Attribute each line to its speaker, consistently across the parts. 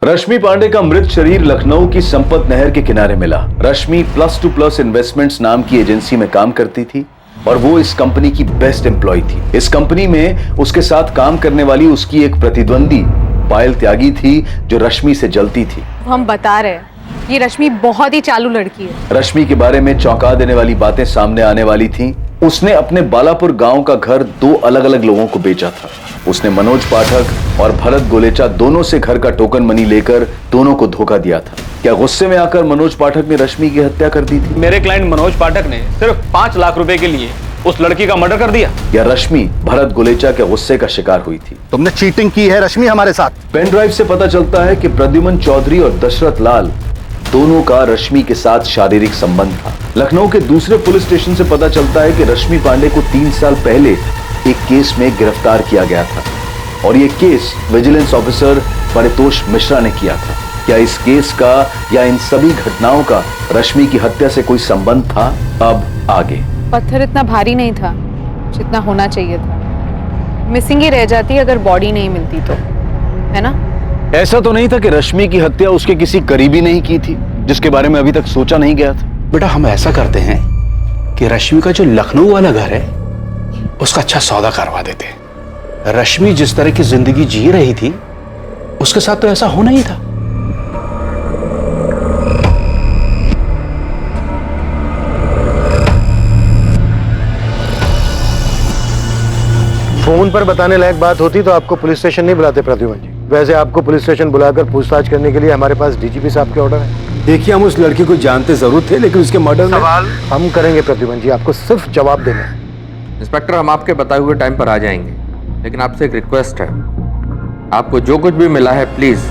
Speaker 1: रश्मि पांडे का मृत शरीर लखनऊ की संपत नहर के किनारे मिला। रश्मि +2+ इन्वेस्टमेंट्स नाम की एजेंसी में काम करती थी और वो इस कंपनी की बेस्ट एम्प्लॉय थी। इस कंपनी में उसके साथ काम करने वाली उसकी एक प्रतिद्वंदी पायल त्यागी थी जो रश्मि से जलती थी।
Speaker 2: हम बता रहे हैं ये रश्मि बहुत ही चालू लड़की है।
Speaker 1: रश्मि के बारे में चौंका देने वाली बातें सामने आने वाली थी। उसने अपने बालापुर गांव का घर 2 अलग-अलग लोगों को बेचा था। उसने मनोज पाठक और भरत गोलेचा दोनों से घर का टोकन मनी लेकर दोनों को धोखा दिया था। क्या गुस्से में आकर मनोज पाठक ने रश्मि की हत्या कर दी थी?
Speaker 3: मेरे क्लाइंट मनोज पाठक ने सिर्फ 5 लाख रुपए के लिए उस लड़की का मर्डर कर दिया।
Speaker 1: या रश्मि भरत गोलेचा के गुस्से का शिकार हुई थी?
Speaker 4: तुमने चीटिंग की है रश्मि हमारे साथ।
Speaker 1: पेन ड्राइव से पता चलता है कि प्रद्युमन चौधरी और दशरथ लाल दोनों का रश्मि के साथ शारीरिक संबंध था। लखनऊ के दूसरे पुलिस स्टेशन से पता चलता है कि रश्मि पांडे को 3 साल पहले एक केस में गिरफ्तार किया गया था और ये case vigilance officer Paritosh Mishra ने किया था। क्या इस केस का या इन सभी घटनाओं का रश्मि की हत्या से कोई संबंध था? अब आगे।
Speaker 2: पत्थर इतना भारी नहीं था जितना होना चाहिए था। मिसिंग ही रह जाती अगर बॉडी नहीं मिलती तो, है ना?
Speaker 1: ऐसा तो नहीं था कि रश्मि की हत्या उसके किसी करीबी ने ही की थी जिसके बारे में अभी तक सोचा नहीं गया था।
Speaker 4: बेटा हम ऐसा करते हैं कि रश्मि का जो लखनऊ वाला घर है उसका अच्छा सौदा करवा देते हैं। रश्मि जिस तरह की जिंदगी जी रही थी उसके साथ तो ऐसा होना ही था।
Speaker 5: फोन पर बताने लायक बात होती तो आपको पुलिस स्टेशन नहीं बुलाते प्रद्युमन जी। वैसे आपको पुलिस स्टेशन बुलाकर पूछताछ करने के लिए हमारे पास डीजीपी साहब के ऑर्डर है।
Speaker 6: देखिए हम उस लड़की को जानते जरूर थे लेकिन उसके मर्डर में
Speaker 5: सवाल हम करेंगे प्रद्युमन जी, आपको सिर्फ जवाब देना है।
Speaker 7: इंस्पेक्टर हम आपके बताए हुए टाइम पर आ जाएंगे, लेकिन आपसे एक रिक्वेस्ट है, आपको जो कुछ भी मिला है प्लीज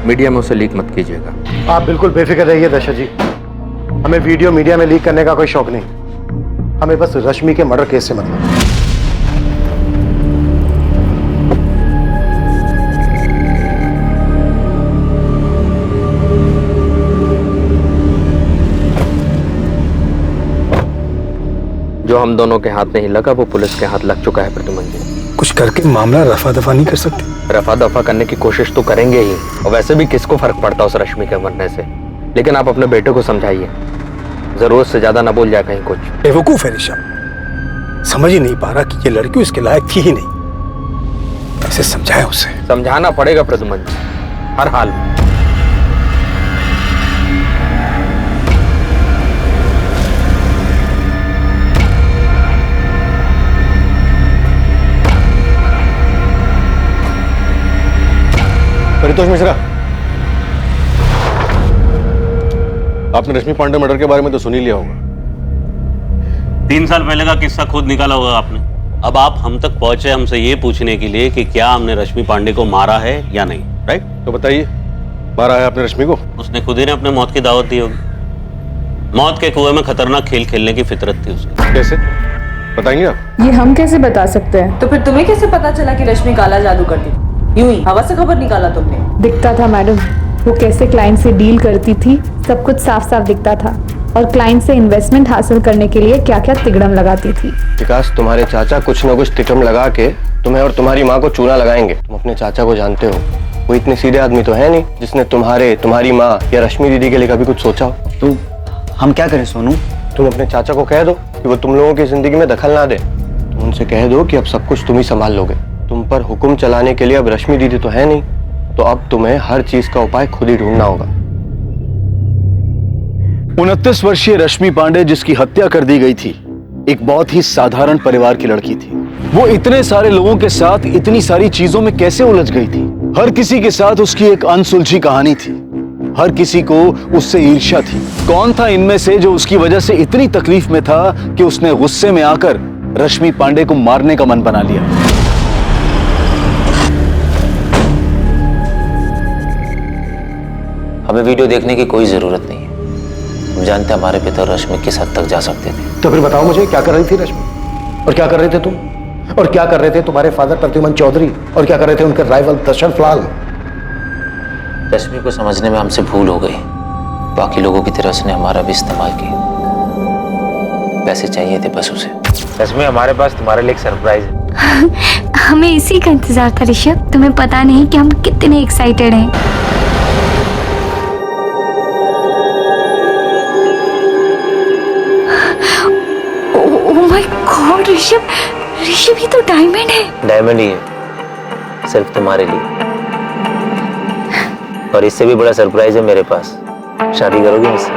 Speaker 7: मीडिया में उसे लीक मत कीजिएगा।
Speaker 5: आप बिल्कुल बेफिक्र रहिए दशरथ जी, हमें वीडियो मीडिया में लीक करने का कोई शौक नहीं। हमें बस रश्मि के मर्डर केस से मतलब।
Speaker 7: जो हम दोनों के हाथ नहीं लगा वो पुलिस के हाथ लग चुका है प्रद्युमन जी।
Speaker 6: कुछ करके मामला रफा दफा नहीं कर सकते?
Speaker 7: रफा दफा करने की कोशिश तो करेंगे ही, और वैसे भी किसको फर्क पड़ता उस रश्मि के मरने से। लेकिन आप अपने बेटे को समझाइए, जरूरत से ज्यादा ना बोल जाए कहीं कुछ।
Speaker 6: बेवकूफ है ऋषभ, समझ ही नहीं पा रहा कि ये लड़की उसके लायक थी ही नहीं। कैसे समझाए उसे?
Speaker 7: समझाना पड़ेगा प्रद्युमन जी, हर हाल में।
Speaker 5: परितोष मिश्रा, आपने रश्मि पांडे मर्डर के बारे में तो सुन ही लिया होगा।
Speaker 8: 3 साल पहले का किस्सा खुद निकाला होगा आपने। अब आप हम तक पहुंचे हमसे ये पूछने के लिए कि क्या हमने रश्मि पांडे को मारा है या नहीं, राइट?
Speaker 5: तो बताइए, मारा है आपने रश्मि को?
Speaker 8: उसने खुद ही ने अपने मौत की दावत दी होगी। मौत के कुएं में खतरनाक खेल खेलने की फितरत थी उसकी।
Speaker 5: कैसे बताएंगे आप?
Speaker 9: ये हम कैसे बता सकते हैं?
Speaker 10: तो फिर तुम्हें कैसे पता चला कि रश्मि काला जादू करती थी? यूं ही हवा से खबर निकाला तुमने?
Speaker 9: दिखता था मैडम, वो कैसे क्लाइंट से डील करती थी, सब कुछ साफ साफ दिखता था। और क्लाइंट से इन्वेस्टमेंट हासिल करने के लिए क्या क्या तिगड़म लगाती थी।
Speaker 11: विकास, तुम्हारे चाचा कुछ न कुछ तिगड़म लगा के तुम्हें और तुम्हारी माँ को चूना लगाएंगे। तुम अपने चाचा को जानते हो, वो इतने सीधे आदमी तो है नहीं जिसने तुम्हारी माँ या रश्मि दीदी के लिए कभी कुछ सोचा हो।
Speaker 12: तो हम क्या करें सोनू?
Speaker 11: तुम अपने चाचा को कह दो कि वो तुम लोगों की जिंदगी में दखल ना दे। तुम उनसे कह दो कि अब सब कुछ तुम ही संभाल लोगे। तुम पर हुक्म चलाने के लिए अब रश्मि दीदी तो है नहीं, तो अब तुम्हें हर चीज का उपाय खुद ही ढूंढना होगा।
Speaker 1: 29 वर्षीय रश्मि पांडे जिसकी हत्या कर दी गई थी, एक बहुत ही साधारण परिवार की लड़की थी। वो इतने सारे लोगों के साथ इतनी सारी चीजों में कैसे उलझ गई थी? हर किसी के साथ उसकी एक अनसुलझी कहानी थी। हर किसी को उससे ईर्ष्या थी। कौन था इनमें से जो उसकी वजह से इतनी तकलीफ में था कि उसने गुस्से में आकर रश्मि पांडे को मारने का मन बना लिया?
Speaker 12: हमें वीडियो देखने की कोई जरूरत नहीं है। हम जानते हैं हमारे पिता रश्मि किस हद तक जा सकते थे।
Speaker 5: तो फिर बताओ मुझे, क्या कर रही थी रश्मि? और क्या कर रहे थे तुम? और क्या कर रहे थे तुम्हारे फादर प्रद्युमन चौधरी? और क्या कर रहे थे उनके राइवल दशरथ लाल?
Speaker 12: रश्मि को समझने में हमसे भूल हो गई। बाकी लोगों की तरह उसने हमारा भी इस्तेमाल किया। पैसे चाहिए थे बस उसे।
Speaker 11: रश्मि, हमारे पास तुम्हारे लिए एक सरप्राइज है।
Speaker 13: हमें इसी का इंतजार था ऋषभ। तुम्हें पता नहीं कि हम कितने एक्साइटेड हैं।
Speaker 9: ऋषभ, ऋषभ ये तो डायमंड है।
Speaker 12: डायमंड ही है, सिर्फ तुम्हारे लिए। और इससे भी बड़ा सरप्राइज है मेरे पास। शादी करोगी मुझसे?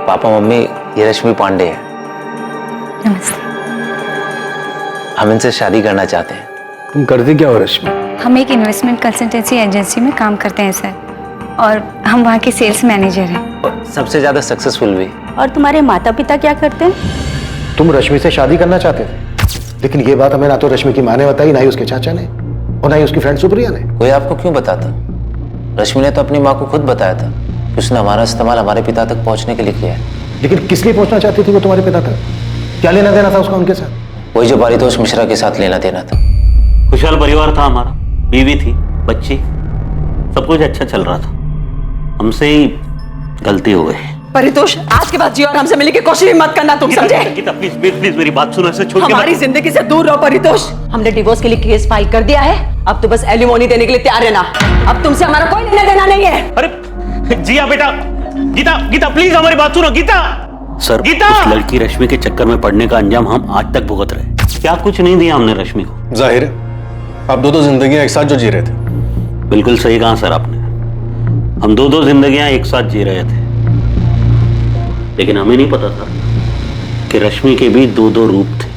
Speaker 12: पापा मम्मी, ये रश्मि पांडे है।
Speaker 9: नमस्ते।
Speaker 12: हम इनसे शादी करना चाहते हैं।
Speaker 6: तुम करते क्या हो रश्मि?
Speaker 9: हम एक इन्वेस्टमेंट कंसल्टेंसी एजेंसी में काम करते हैं सर, और हम वहाँ के सेल्स मैनेजर हैं।
Speaker 12: और सबसे ज्यादा सक्सेसफुल भी।
Speaker 10: और तुम्हारे माता पिता क्या करते हैं?
Speaker 5: तुम रश्मि से शादी करना चाहते थे, लेकिन ये बात हमें ना तो रश्मि की माँ ने बताई, ना ही उसके चाचा ने, और ना ही उसकी फ्रेंड सुप्रिया ने।
Speaker 12: कोई आपको क्यों बताता? रश्मि ने तो अपनी माँ को खुद बताया था कि उसने हमारा इस्तेमाल हमारे पिता तक पहुंचने के लिए किया है।
Speaker 5: लेकिन किस लिए पहुंचना चाहती थी वो तुम्हारे पिता तक? क्या लेना देना था उसका उनके साथ?
Speaker 12: वही जो पारितोष मिश्रा के साथ लेना देना था।
Speaker 8: खुशहाल परिवार था हमारा, बीवी थी, बच्ची, सब कुछ अच्छा चल रहा था। हमसे ही गलती हो गई।
Speaker 10: परितोष, आज के बाद जियो और हमसे मिलने की कोशिश भी मत करना, तुम समझे?
Speaker 8: गीता प्लीज प्लीज मेरी बात सुनो, ऐसे छोड़ के
Speaker 10: हमारी जिंदगी से दूर रहो परितोष। हमने डिवोर्स के लिए केस फाइल कर दिया है, अब तो बस एलिमोनी देने के लिए तैयार रहना। अब तुमसे हमारा कोई लेना देना नहीं है।
Speaker 8: अरे जिया बेटा, गीता गीता प्लीज हमारी बात सुनो। गीता सर, गीता, उस लड़की रश्मि के चक्कर में पड़ने का अंजाम हम आज तक भुगत रहे। क्या कुछ नहीं दिया हमने रश्मि को।
Speaker 4: जाहिर है आप दो जिंदगियां एक साथ जो जी रहे थे।
Speaker 8: बिल्कुल सही कहा सर आपने, हम दो जिंदगियां एक साथ जी रहे थे, लेकिन हमें नहीं पता था कि रश्मि के भी दो रूप थे।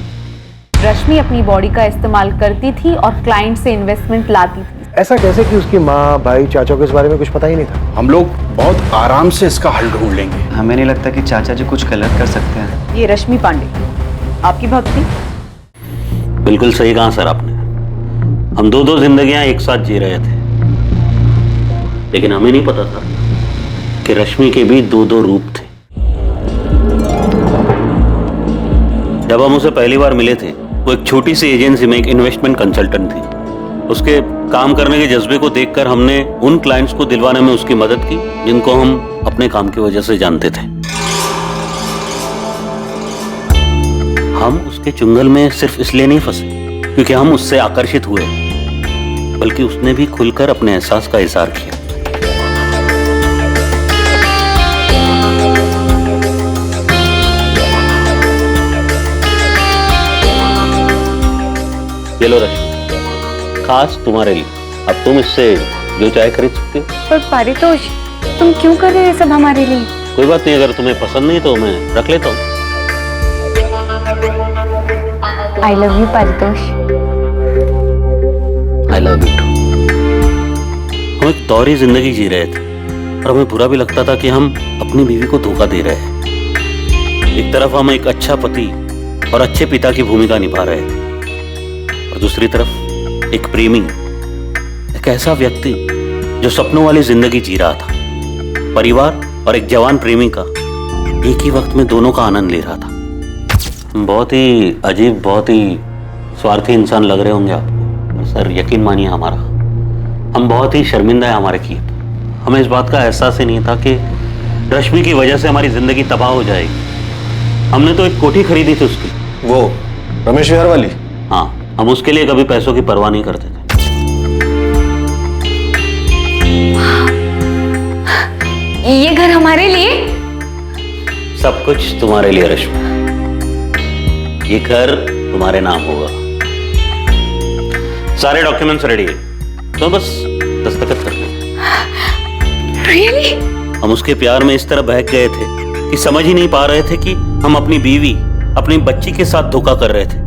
Speaker 2: रश्मि अपनी बॉडी का इस्तेमाल करती थी और क्लाइंट से इन्वेस्टमेंट लाती थी।
Speaker 5: ऐसा कैसे कि उसकी माँ, भाई, चाचा को इस बारे में कुछ पता ही नहीं था?
Speaker 4: हम लोग बहुत आराम से इसका हल ढूंढ लेंगे।
Speaker 11: हमें नहीं लगता कि चाचा जी कुछ गलत कर सकते हैं।
Speaker 10: ये रश्मि पांडे आपकी भक्ति?
Speaker 8: बिल्कुल सही कहा सर आपने, हम दो जिंदगियां एक साथ जी रहे थे, लेकिन हमें नहीं पता था कि रश्मि के भी दो रूप थे। जब हम उसे पहली बार मिले थे, वो एक छोटी सी एजेंसी में एक इन्वेस्टमेंट कंसल्टेंट थी। उसके काम करने के जज्बे को देखकर हमने उन क्लाइंट्स को दिलवाने में उसकी मदद की जिनको हम अपने काम की वजह से जानते थे। हम उसके चुंगल में सिर्फ इसलिए नहीं फंसे क्योंकि हम उससे आकर्षित हुए, बल्कि उसने भी खुलकर अपने एहसास का इजहार किया। ये लो रश्मि, खास तुम्हारे लिए। अब तुम इससे जो चाहे खरीद सकते हो।
Speaker 9: पर पारितोष, तुम क्यों कर रहे हो ये सब हमारे लिए?
Speaker 8: कोई बात नहीं, अगर तुम्हें पसंद नहीं तो मैं रख लेता हूँ।
Speaker 9: I love you Paritosh.
Speaker 8: I love you too. हम एक दोहरी जिंदगी जी रहे थे और हमें बुरा भी लगता था कि हम अपनी बीवी को धोखा दे रहे हैं। एक तरफ हम एक अच्छा पति और अच्छे पिता की भूमिका निभा रहे थे, और दूसरी तरफ एक प्रेमी, एक ऐसा व्यक्ति जो सपनों वाली जिंदगी जी रहा था। परिवार और एक जवान प्रेमी का एक ही वक्त में दोनों का आनंद ले रहा था। बहुत ही अजीब, बहुत ही स्वार्थी इंसान लग रहे होंगे आपको, सर यकीन मानिए हमारा, हम बहुत ही शर्मिंदा है हमारे किए। हमें इस बात का एहसास ही नहीं था कि रश्मि की वजह से हमारी जिंदगी तबाह हो जाएगी। हमने तो एक कोठी खरीदी थी उसकी।
Speaker 4: वो रमेश विहार वाली?
Speaker 8: हाँ, हम उसके लिए कभी पैसों की परवाह नहीं करते थे।
Speaker 9: ये घर हमारे लिए?
Speaker 8: सब कुछ तुम्हारे लिए रश्मि, ये घर तुम्हारे नाम होगा। सारे डॉक्यूमेंट्स रेडी है, तो बस दस्तखत करने।
Speaker 9: Really?
Speaker 8: हम उसके प्यार में इस तरह बहक गए थे कि समझ ही नहीं पा रहे थे कि हम अपनी बीवी, अपनी बच्ची के साथ धोखा कर रहे थे।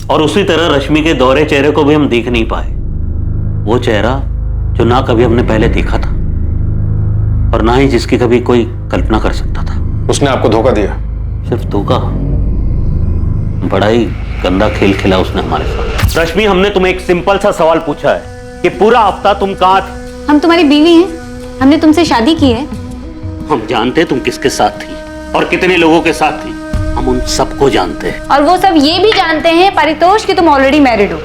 Speaker 8: और उसी तरह रश्मि के दोहरे चेहरे को भी हम देख नहीं पाए, वो चेहरा जो ना कभी हमने पहले देखा था और ना ही जिसकी कभी कोई कल्पना कर सकता था।
Speaker 4: उसने आपको धोखा दिया?
Speaker 8: सिर्फ धोखा, बड़ा ही गंदा खेल खेला उसने हमारे साथ। रश्मि, हमने तुम्हें एक सिंपल सा सवाल पूछा है कि पूरा हफ्ता तुम कहाँ थे?
Speaker 9: हम तुम्हारी बीवी हैं, हमने तुमसे शादी की है।
Speaker 8: हम जानते तुम किसके साथ थी और कितने लोगों के साथ थी, हम उन सबको जानते हैं।
Speaker 9: और वो सब ये भी जानते हैं पारितोष कि तुम ऑलरेडी मैरिड हो।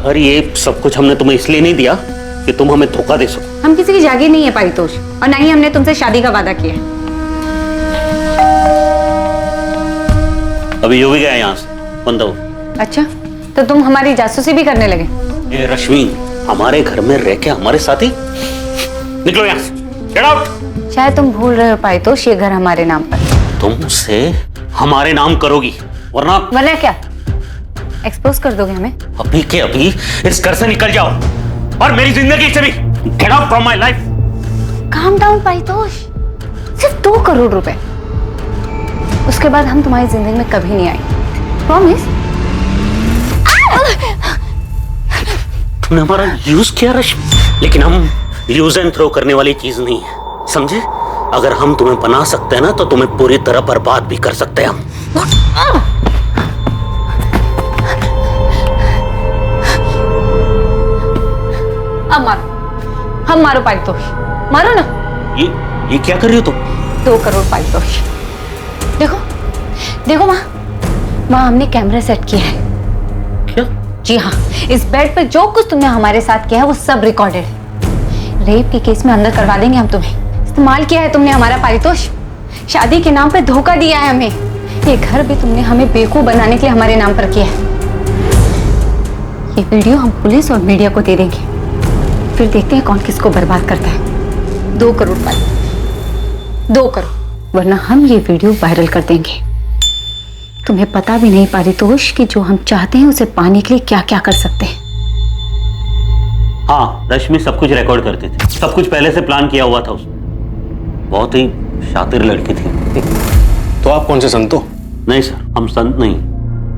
Speaker 8: और ये सब कुछ हमने तुम्हें इसलिए नहीं दिया कि तुम हमें धोखा दे सको।
Speaker 9: हम किसी की जागीर नहीं है पारितोष, और ना ही हमने तुमसे शादी का वादा किया है।
Speaker 8: अभी यो भी गया यहाँ से, बंद हो।
Speaker 9: अच्छा, तो तुम हमारी जासूसी भी करने लगे?
Speaker 8: ये रश्मि, हमारे घर में रह के हमारे साथ ही निकलो यहाँ से, गेट आउट।
Speaker 9: शायद तुम भूल रहे हो पारितोष, ये घर हमारे नाम पर।
Speaker 8: तुम मुझसे हमारे नाम करोगी वरना
Speaker 2: वरना क्या? एक्सपोज कर दोगे हमें?
Speaker 8: अभी के अभी इस घर से निकल जाओ और मेरी जिंदगी से भी get out from my life.
Speaker 2: Calm down Paritosh, सिर्फ 2 करोड़ रुपए। उसके बाद हम तुम्हारी जिंदगी में कभी नहीं आएंगे, प्रॉमिस।
Speaker 8: तुमने हमारा यूज किया रश्मि, लेकिन हम यूज एंड थ्रो करने वाली चीज नहीं है, समझे? अगर हम तुम्हें बना सकते हैं ना तो तुम्हें पूरी तरह बर्बाद भी कर सकते हैं हम।
Speaker 2: अब मारो, हम मारो पारितोष, मारो ना।
Speaker 8: ये क्या कर रही हो तुम?
Speaker 2: 2 करोड़ पारितोष। देखो देखो माँ, हमने कैमरा सेट किया है।
Speaker 8: क्या?
Speaker 2: जी हाँ, इस बेड पे जो कुछ तुमने हमारे साथ किया है वो सब रिकॉर्डेड है। रेप के केस में अंदर करवा देंगे हम तुम्हें। इस्तेमाल किया है तुमने हमारा पारितोष, शादी के नाम पे धोखा दिया है हमें। ये घर भी तुमने हमें बेवकूफ बनाने के लिए हमारे नाम पर किया है। ये वीडियो हम पुलिस और मीडिया को दे देंगे, फिर देखते हैं कौन किसको बर्बाद करता है। 2 करोड़ पारितोष, 2 करोड़, वरना हम ये वीडियो वायरल कर देंगे। तुम्हें पता भी नहीं पारितोष कि जो हम चाहते हैं उसे पाने के लिए क्या क्या कर सकते हैं।
Speaker 8: हाँ, रश्मि सब कुछ रिकॉर्ड करती थी, सब कुछ पहले से प्लान किया हुआ था उसने। बहुत ही शातिर लड़की थी।
Speaker 4: तो आप कौन से संत हो?
Speaker 8: नहीं सर, हम संत नहीं,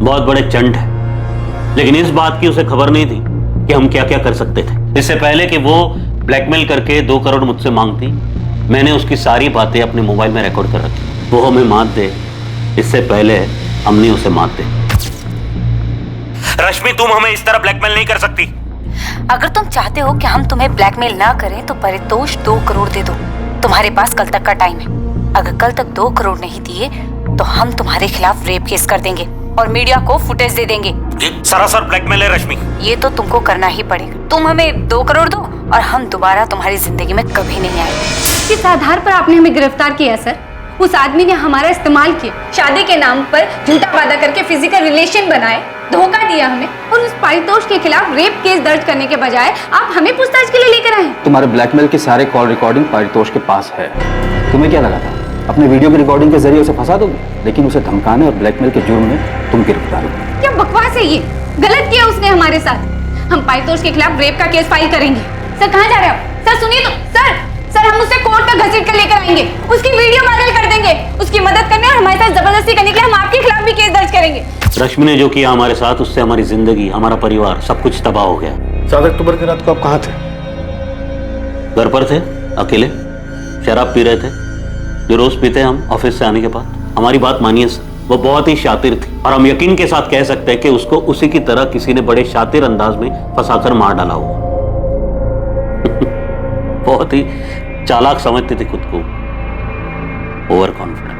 Speaker 8: बहुत बड़े चंट हैं। लेकिन इस बात की उसे खबर नहीं थी कि हम क्या क्या कर सकते थे। इससे पहले कि वो ब्लैकमेल करके 2 करोड़ मुझसे मांगती, मैंने उसकी सारी बातें अपने मोबाइल में रिकॉर्ड कर रखी। वो हमें मात दे इससे पहले हमने उसे मात दे। रश्मि, तुम हमें इस तरह ब्लैकमेल नहीं कर सकती।
Speaker 2: अगर तुम चाहते हो कि हम तुम्हें ब्लैकमेल ना करें तो पारितोष 2 करोड़ दे दो। तुम्हारे पास कल तक का टाइम है। अगर कल तक 2 करोड़ नहीं दिए तो हम तुम्हारे खिलाफ रेप केस कर देंगे और मीडिया को फुटेज दे देंगे।
Speaker 8: ये सरासर ब्लैकमेल है रश्मि।
Speaker 2: ये तो तुमको करना ही पड़ेगा। तुम हमें 2 करोड़ दो और हम दोबारा तुम्हारी जिंदगी में कभी नहीं आएंगे। किस आधार पर आपने हमें गिरफ्तार किया सर? उस आदमी ने हमारा इस्तेमाल किया, शादी के नाम पर झूठा वादा करके फिजिकल रिलेशन बनाए, धोखा दिया हमें, और उस पारितोष के खिलाफ रेप केस दर्ज करने के बजाय आप हमें पूछताछ के लिए लेकर आए।
Speaker 4: तुम्हारे ब्लैकमेल के सारे कॉल रिकॉर्डिंग पारितोष के पास है। तुम्हें क्या लगा था अपने वीडियो की रिकॉर्डिंग के जरिए उसे फंसा दोगे? लेकिन उसे धमकाने और ब्लैकमेल के जुर्म में तुम गिरफ्तार हो।
Speaker 2: क्या बकवास है ये? गलत किया उसने हमारे साथ। हम पारितोष के खिलाफ रेप का केस फाइल करेंगे। सर कहाँ जा रहे हो? सर सुनिए तो। सर हम उसे कोर्ट तक घसीट कर लेकर आएंगे, उसकी वीडियो वायरल कर देंगे, उसकी मदद करने और हमारे साथ जबरदस्ती करने के लिए हम आपके खिलाफ भी केस दर्ज करेंगे।
Speaker 8: रश्मि ने जो किया हमारे साथ, उससे हमारी जिंदगी, हमारा परिवार, सब कुछ तबाह हो गया।
Speaker 6: 7 अक्टूबर की रात को आप कहाँ थे?
Speaker 8: घर पर थे, अकेले शराब पी रहे थे, जो रोज पीते हैं हम ऑफिस से आने के बाद। हमारी बात मानिए सर, वो बहुत ही शातिर थी और हम यकीन के साथ कह सकते हैं कि उसको उसी की तरह किसी ने बड़े शातिर अंदाज में फंसाकर मार डाला हो। बहुत ही चालाक समझती थी खुद को, ओवर कॉन्फिडेंट।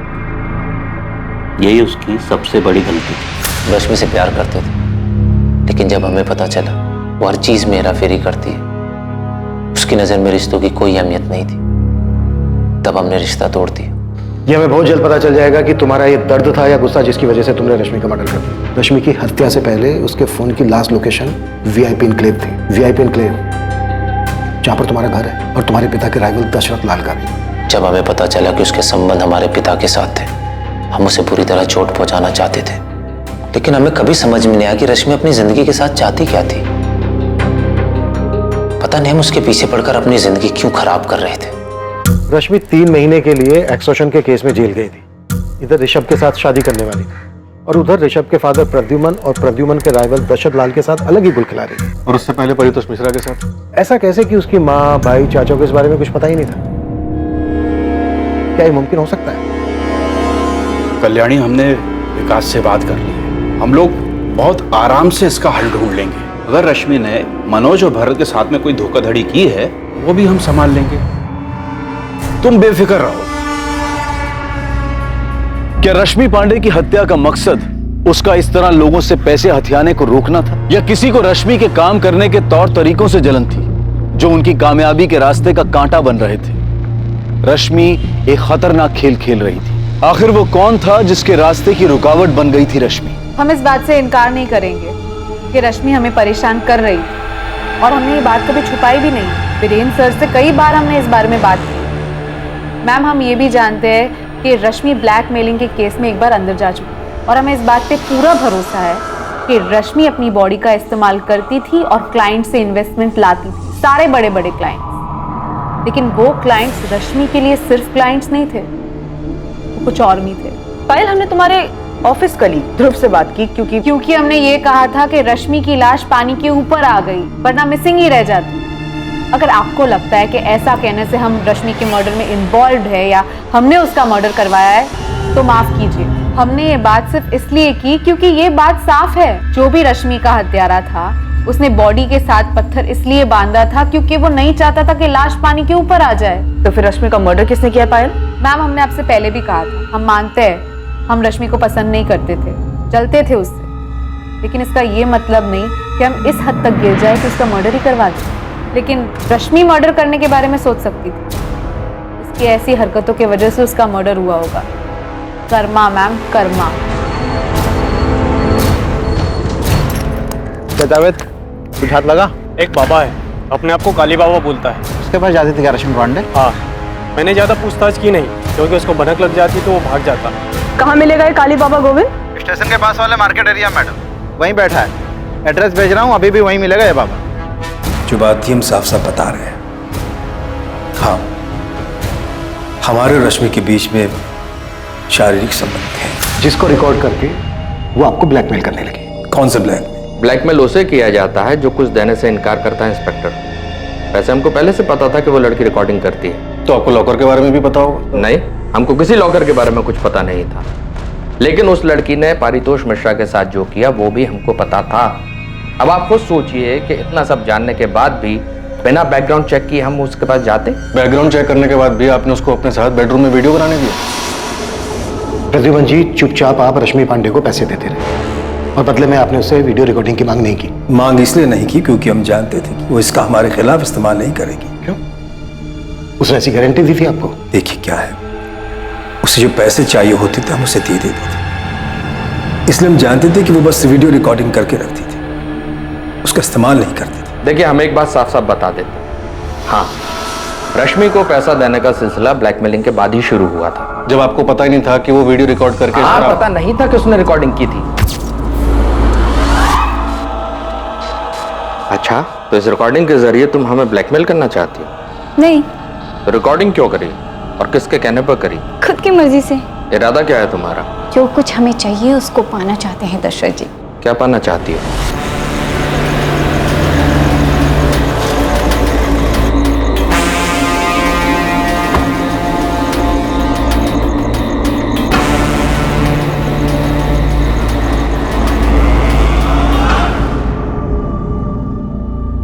Speaker 8: यही उसकी सबसे बड़ी गलती थी।
Speaker 12: रश्मि से प्यार करते थे, लेकिन जब हमें पता चला वो हर चीज में हेराफेरी करती है, उसकी नजर में रिश्तों की कोई अहमियत नहीं थी, तब हमने रिश्ता तोड़ दिया।
Speaker 5: ये हमें बहुत जल्द पता चल जाएगा कि तुम्हारा ये दर्द था या गुस्सा जिसकी वजह से तुमने रश्मि का मर्डर कर दिया। रश्मि की हत्या से पहले उसके फोन की लास्ट लोकेशन वीआईपी एन्क्लेव थी। वीआईपी एन्क्लेव जहां पर तुम्हारा घर है और तुम्हारे पिता के राइवल दशरथ लाल का भी।
Speaker 12: जब हमें पता चला कि उसके संबंध हमारे पिता के साथ थे, हम उसे पूरी तरह चोट पहुंचाना चाहते थे, लेकिन हमें कभी समझ में नहीं आया कि रश्मि अपनी जिंदगी के साथ चाहती क्या थी। पता नहीं हम उसके पीछे पड़कर अपनी जिंदगी क्यों खराब कर रहे थे।
Speaker 5: रश्मि 3 महीने के लिए एक्सटॉर्शन के केस में जेल गई थी। इधर ऋषभ के साथ शादी करने वाली थी और उधर ऋषभ के फादर प्रद्युमन और प्रद्युमन के राइवल दशरथ लाल के साथ अलग ही गुल खिला रही थी।
Speaker 6: और उससे पहले परितोष मिश्रा के साथ।
Speaker 5: ऐसा कैसे कि उसकी माँ, भाई, चाचा को इस बारे में कुछ पता ही नहीं था? क्या ये मुमकिन हो सकता है?
Speaker 4: कल्याणी, हमने विकास से बात कर ली है। हम लोग बहुत आराम से इसका हल ढूंढ लेंगे। अगर रश्मि ने मनोज और भरत के साथ में कोई धोखाधड़ी की है, वो भी हम संभाल लेंगे। तुम बेफिक्र रहो।
Speaker 1: क्या रश्मि पांडे की हत्या का मकसद उसका इस तरह लोगों से पैसे हथियाने को रोकना था, या किसी को रश्मि के काम करने के तौर तरीकों से जलन थी जो उनकी कामयाबी के रास्ते का कांटा बन रहे थे? रश्मि एक खतरनाक खेल खेल रही थी। आखिर वो कौन था जिसके रास्ते की रुकावट बन गई थी रश्मि?
Speaker 2: हम इस बात से इनकार नहीं करेंगे कि रश्मि हमें परेशान कर रही थी और हमने ये बात कभी छुपाई भी नहीं। वीरेंद्र सर से कई बार हमने इस बारे में बात की। मैम, हम ये भी जानते हैं कि रश्मि ब्लैकमेलिंग के केस में एक बार अंदर जा चुकी है।
Speaker 9: और हमें इस बात पे पूरा भरोसा है कि रश्मि अपनी बॉडी का इस्तेमाल करती थी और क्लाइंट से इन्वेस्टमेंट लाती थी, सारे बड़े बड़े क्लाइंट्स। लेकिन वो क्लाइंट्स रश्मि के लिए सिर्फ क्लाइंट्स नहीं थे, वो कुछ और भी थे।
Speaker 10: पायल, हमने तुम्हारे ऑफिस कलीग ध्रुव से बात की
Speaker 9: क्योंकि हमने ये कहा था कि रश्मि की लाश पानी के ऊपर आ गई वरना मिसिंग ही रह जाती। अगर आपको लगता है कि ऐसा कहने से हम रश्मि के मर्डर में इन्वॉल्व है या हमने उसका मर्डर करवाया है तो माफ कीजिए। हमने ये बात सिर्फ इसलिए की क्योंकि ये बात साफ है, जो भी रश्मि का हत्यारा था उसने बॉडी के साथ पत्थर इसलिए बांधा था क्योंकि वो नहीं चाहता था कि लाश पानी के ऊपर आ जाए।
Speaker 10: तो फिर रश्मि का मर्डर किसने किया पायल?
Speaker 9: मैम, हमने आपसे पहले भी कहा था, हम मानते हैं हम रश्मि को पसंद नहीं करते थे, जलते थे उससे, लेकिन इसका ये मतलब नहीं कि हम इस हद तक गिर जाए कि उसका मर्डर ही करवा दें। लेकिन रश्मि मर्डर करने के बारे में सोच सकती थी, इसकी ऐसी हरकतों की वजह से उसका मर्डर हुआ होगा। कर्मा मैम, कर्मा।
Speaker 5: जावेद, कुछ हाथ लगा?
Speaker 6: एक बाबा है, अपने आप को काली बाबा बोलता है।
Speaker 5: उसके पास जाती थी क्या रश्मि पांडे?
Speaker 6: हाँ, मैंने ज्यादा पूछताछ की नहीं क्योंकि उसको भनक लग जाती तो वो भाग जाता।
Speaker 10: कहाँ मिलेगा ये काली बाबा गोविंद?
Speaker 5: स्टेशन के पास वाले मार्केट एरिया मैडम, वहीं बैठा है। एड्रेस भेज रहा हूँ, अभी भी वहीं मिलेगा ये बाबा।
Speaker 6: जो बात थी हम साफ साफ बता रहे हैं। हाँ, हमारे और रश्मि के बीच में शारीरिक संबंध है,
Speaker 5: जिसको रिकॉर्ड करके वो आपको ब्लैकमेल करने लगी।
Speaker 6: कौन सा ब्लैकमेल?
Speaker 7: ब्लैकमेल उसे किया जाता है जो कुछ देने से इनकार करता है इंस्पेक्टर। वैसे हमको पहले से पता था कि वो लड़की रिकॉर्डिंग करती है।
Speaker 6: तो आपको लॉकर के बारे में भी पता होगा?
Speaker 7: नहीं, हमको किसी लॉकर के बारे में कुछ पता नहीं था, लेकिन उस लड़की ने पारितोष मिश्रा के साथ जो किया वो भी हमको पता था। अब आप खुद सोचिए कि इतना सब जानने के बाद भी बिना बैकग्राउंड चेक किए हम उसके पास जाते।
Speaker 6: बैकग्राउंड चेक करने के बाद भी आपने उसको अपने साथ बेडरूम में वीडियो बनाने दिया?
Speaker 5: प्रद्युमन जी, चुपचाप आप रश्मि पांडे को पैसे देते रहे और बदले में आपने उससे वीडियो रिकॉर्डिंग की मांग नहीं की।
Speaker 6: मांग इसलिए नहीं की क्योंकि हम जानते थे कि वो इसका हमारे खिलाफ इस्तेमाल नहीं करेगी।
Speaker 5: क्यों? उसने ऐसी गारंटी दी थी आपको?
Speaker 6: देखिए क्या है, उसे जो पैसे चाहिए होते थे हम उसे दे देते थे, इसलिए हम जानते थे कि वो बस वीडियो रिकॉर्डिंग करके रखती थी, उसका इस्तेमाल नहीं करती थी।
Speaker 7: देखिए, हम एक बात साफ साफ बता देते हैं। हाँ, रश्मि को पैसा देने का सिलसिला ब्लैकमेलिंग के बाद ही शुरू हुआ था।
Speaker 6: जब आपको पता ही नहीं था कि वो वीडियो रिकॉर्ड करके
Speaker 7: पता नहीं था कि उसने रिकॉर्डिंग की थी। अच्छा, तो इस रिकॉर्डिंग के जरिए तुम हमें ब्लैकमेल करना चाहती हो?
Speaker 2: नहीं।
Speaker 7: तो रिकॉर्डिंग क्यों करी और किसके कहने पर करी?
Speaker 2: खुद की मर्जी से।
Speaker 7: इरादा क्या है तुम्हारा?
Speaker 2: जो कुछ हमें चाहिए उसको पाना चाहते हैं दशरथ जी।
Speaker 7: क्या पाना चाहती हो?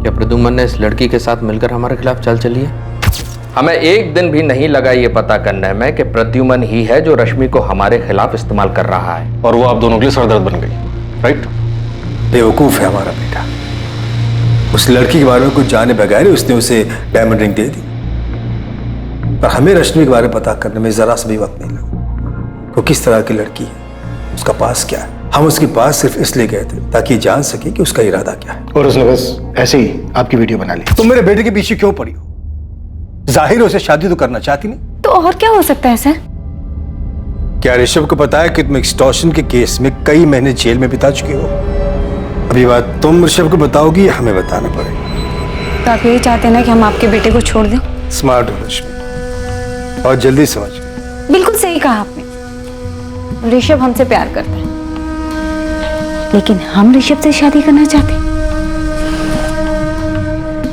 Speaker 7: क्या प्रद्युमन ने इस लड़की के साथ मिलकर हमारे खिलाफ चाल चली है? हमें एक दिन भी नहीं लगा ये पता करने में कि प्रद्युमन ही है जो रश्मि को हमारे खिलाफ इस्तेमाल कर रहा है।
Speaker 6: और वो आप दोनों के लिए सरदर्द बन गई, राइट? बेवकूफ है हमारा बेटा। उस लड़की के बारे में कुछ जाने बगैर उसने उसे डायमंड रिंग दे दी, पर हमें रश्मि के बारे में पता करने में जरा सा भी वक्त नहीं लगा। वो किस तरह की लड़की है, उसका पास क्या है। हम उसके पास सिर्फ इसलिए गए थे ताकि जान सके कि उसका इरादा क्या है।
Speaker 5: और उसने बस ऐसे ही आपकी वीडियो बना ली।
Speaker 6: तुम मेरे बेटे के पीछे क्यों पड़ी हो? जाहिर उसे शादी तो करना चाहती नहीं।
Speaker 2: तो और क्या हो सकता है सर?
Speaker 6: क्या ऋषभ को पता है कि तुम एक्सटॉर्शन के केस में कई महीने जेल में बिता चुके हो? अभी बात तुम ऋषभ को बताओगी या हमें बताना पड़ेगा?
Speaker 2: तो आप यही चाहते हैं ना कि हम आपके बेटे को छोड़ दें?
Speaker 6: स्मार्ट हो रश्मि, और जल्दी समझ गए।
Speaker 2: बिल्कुल सही कहा आपने। ऋषभ हमसे प्यार करता है, लेकिन हम ऋषभ से शादी करना चाहते हैं।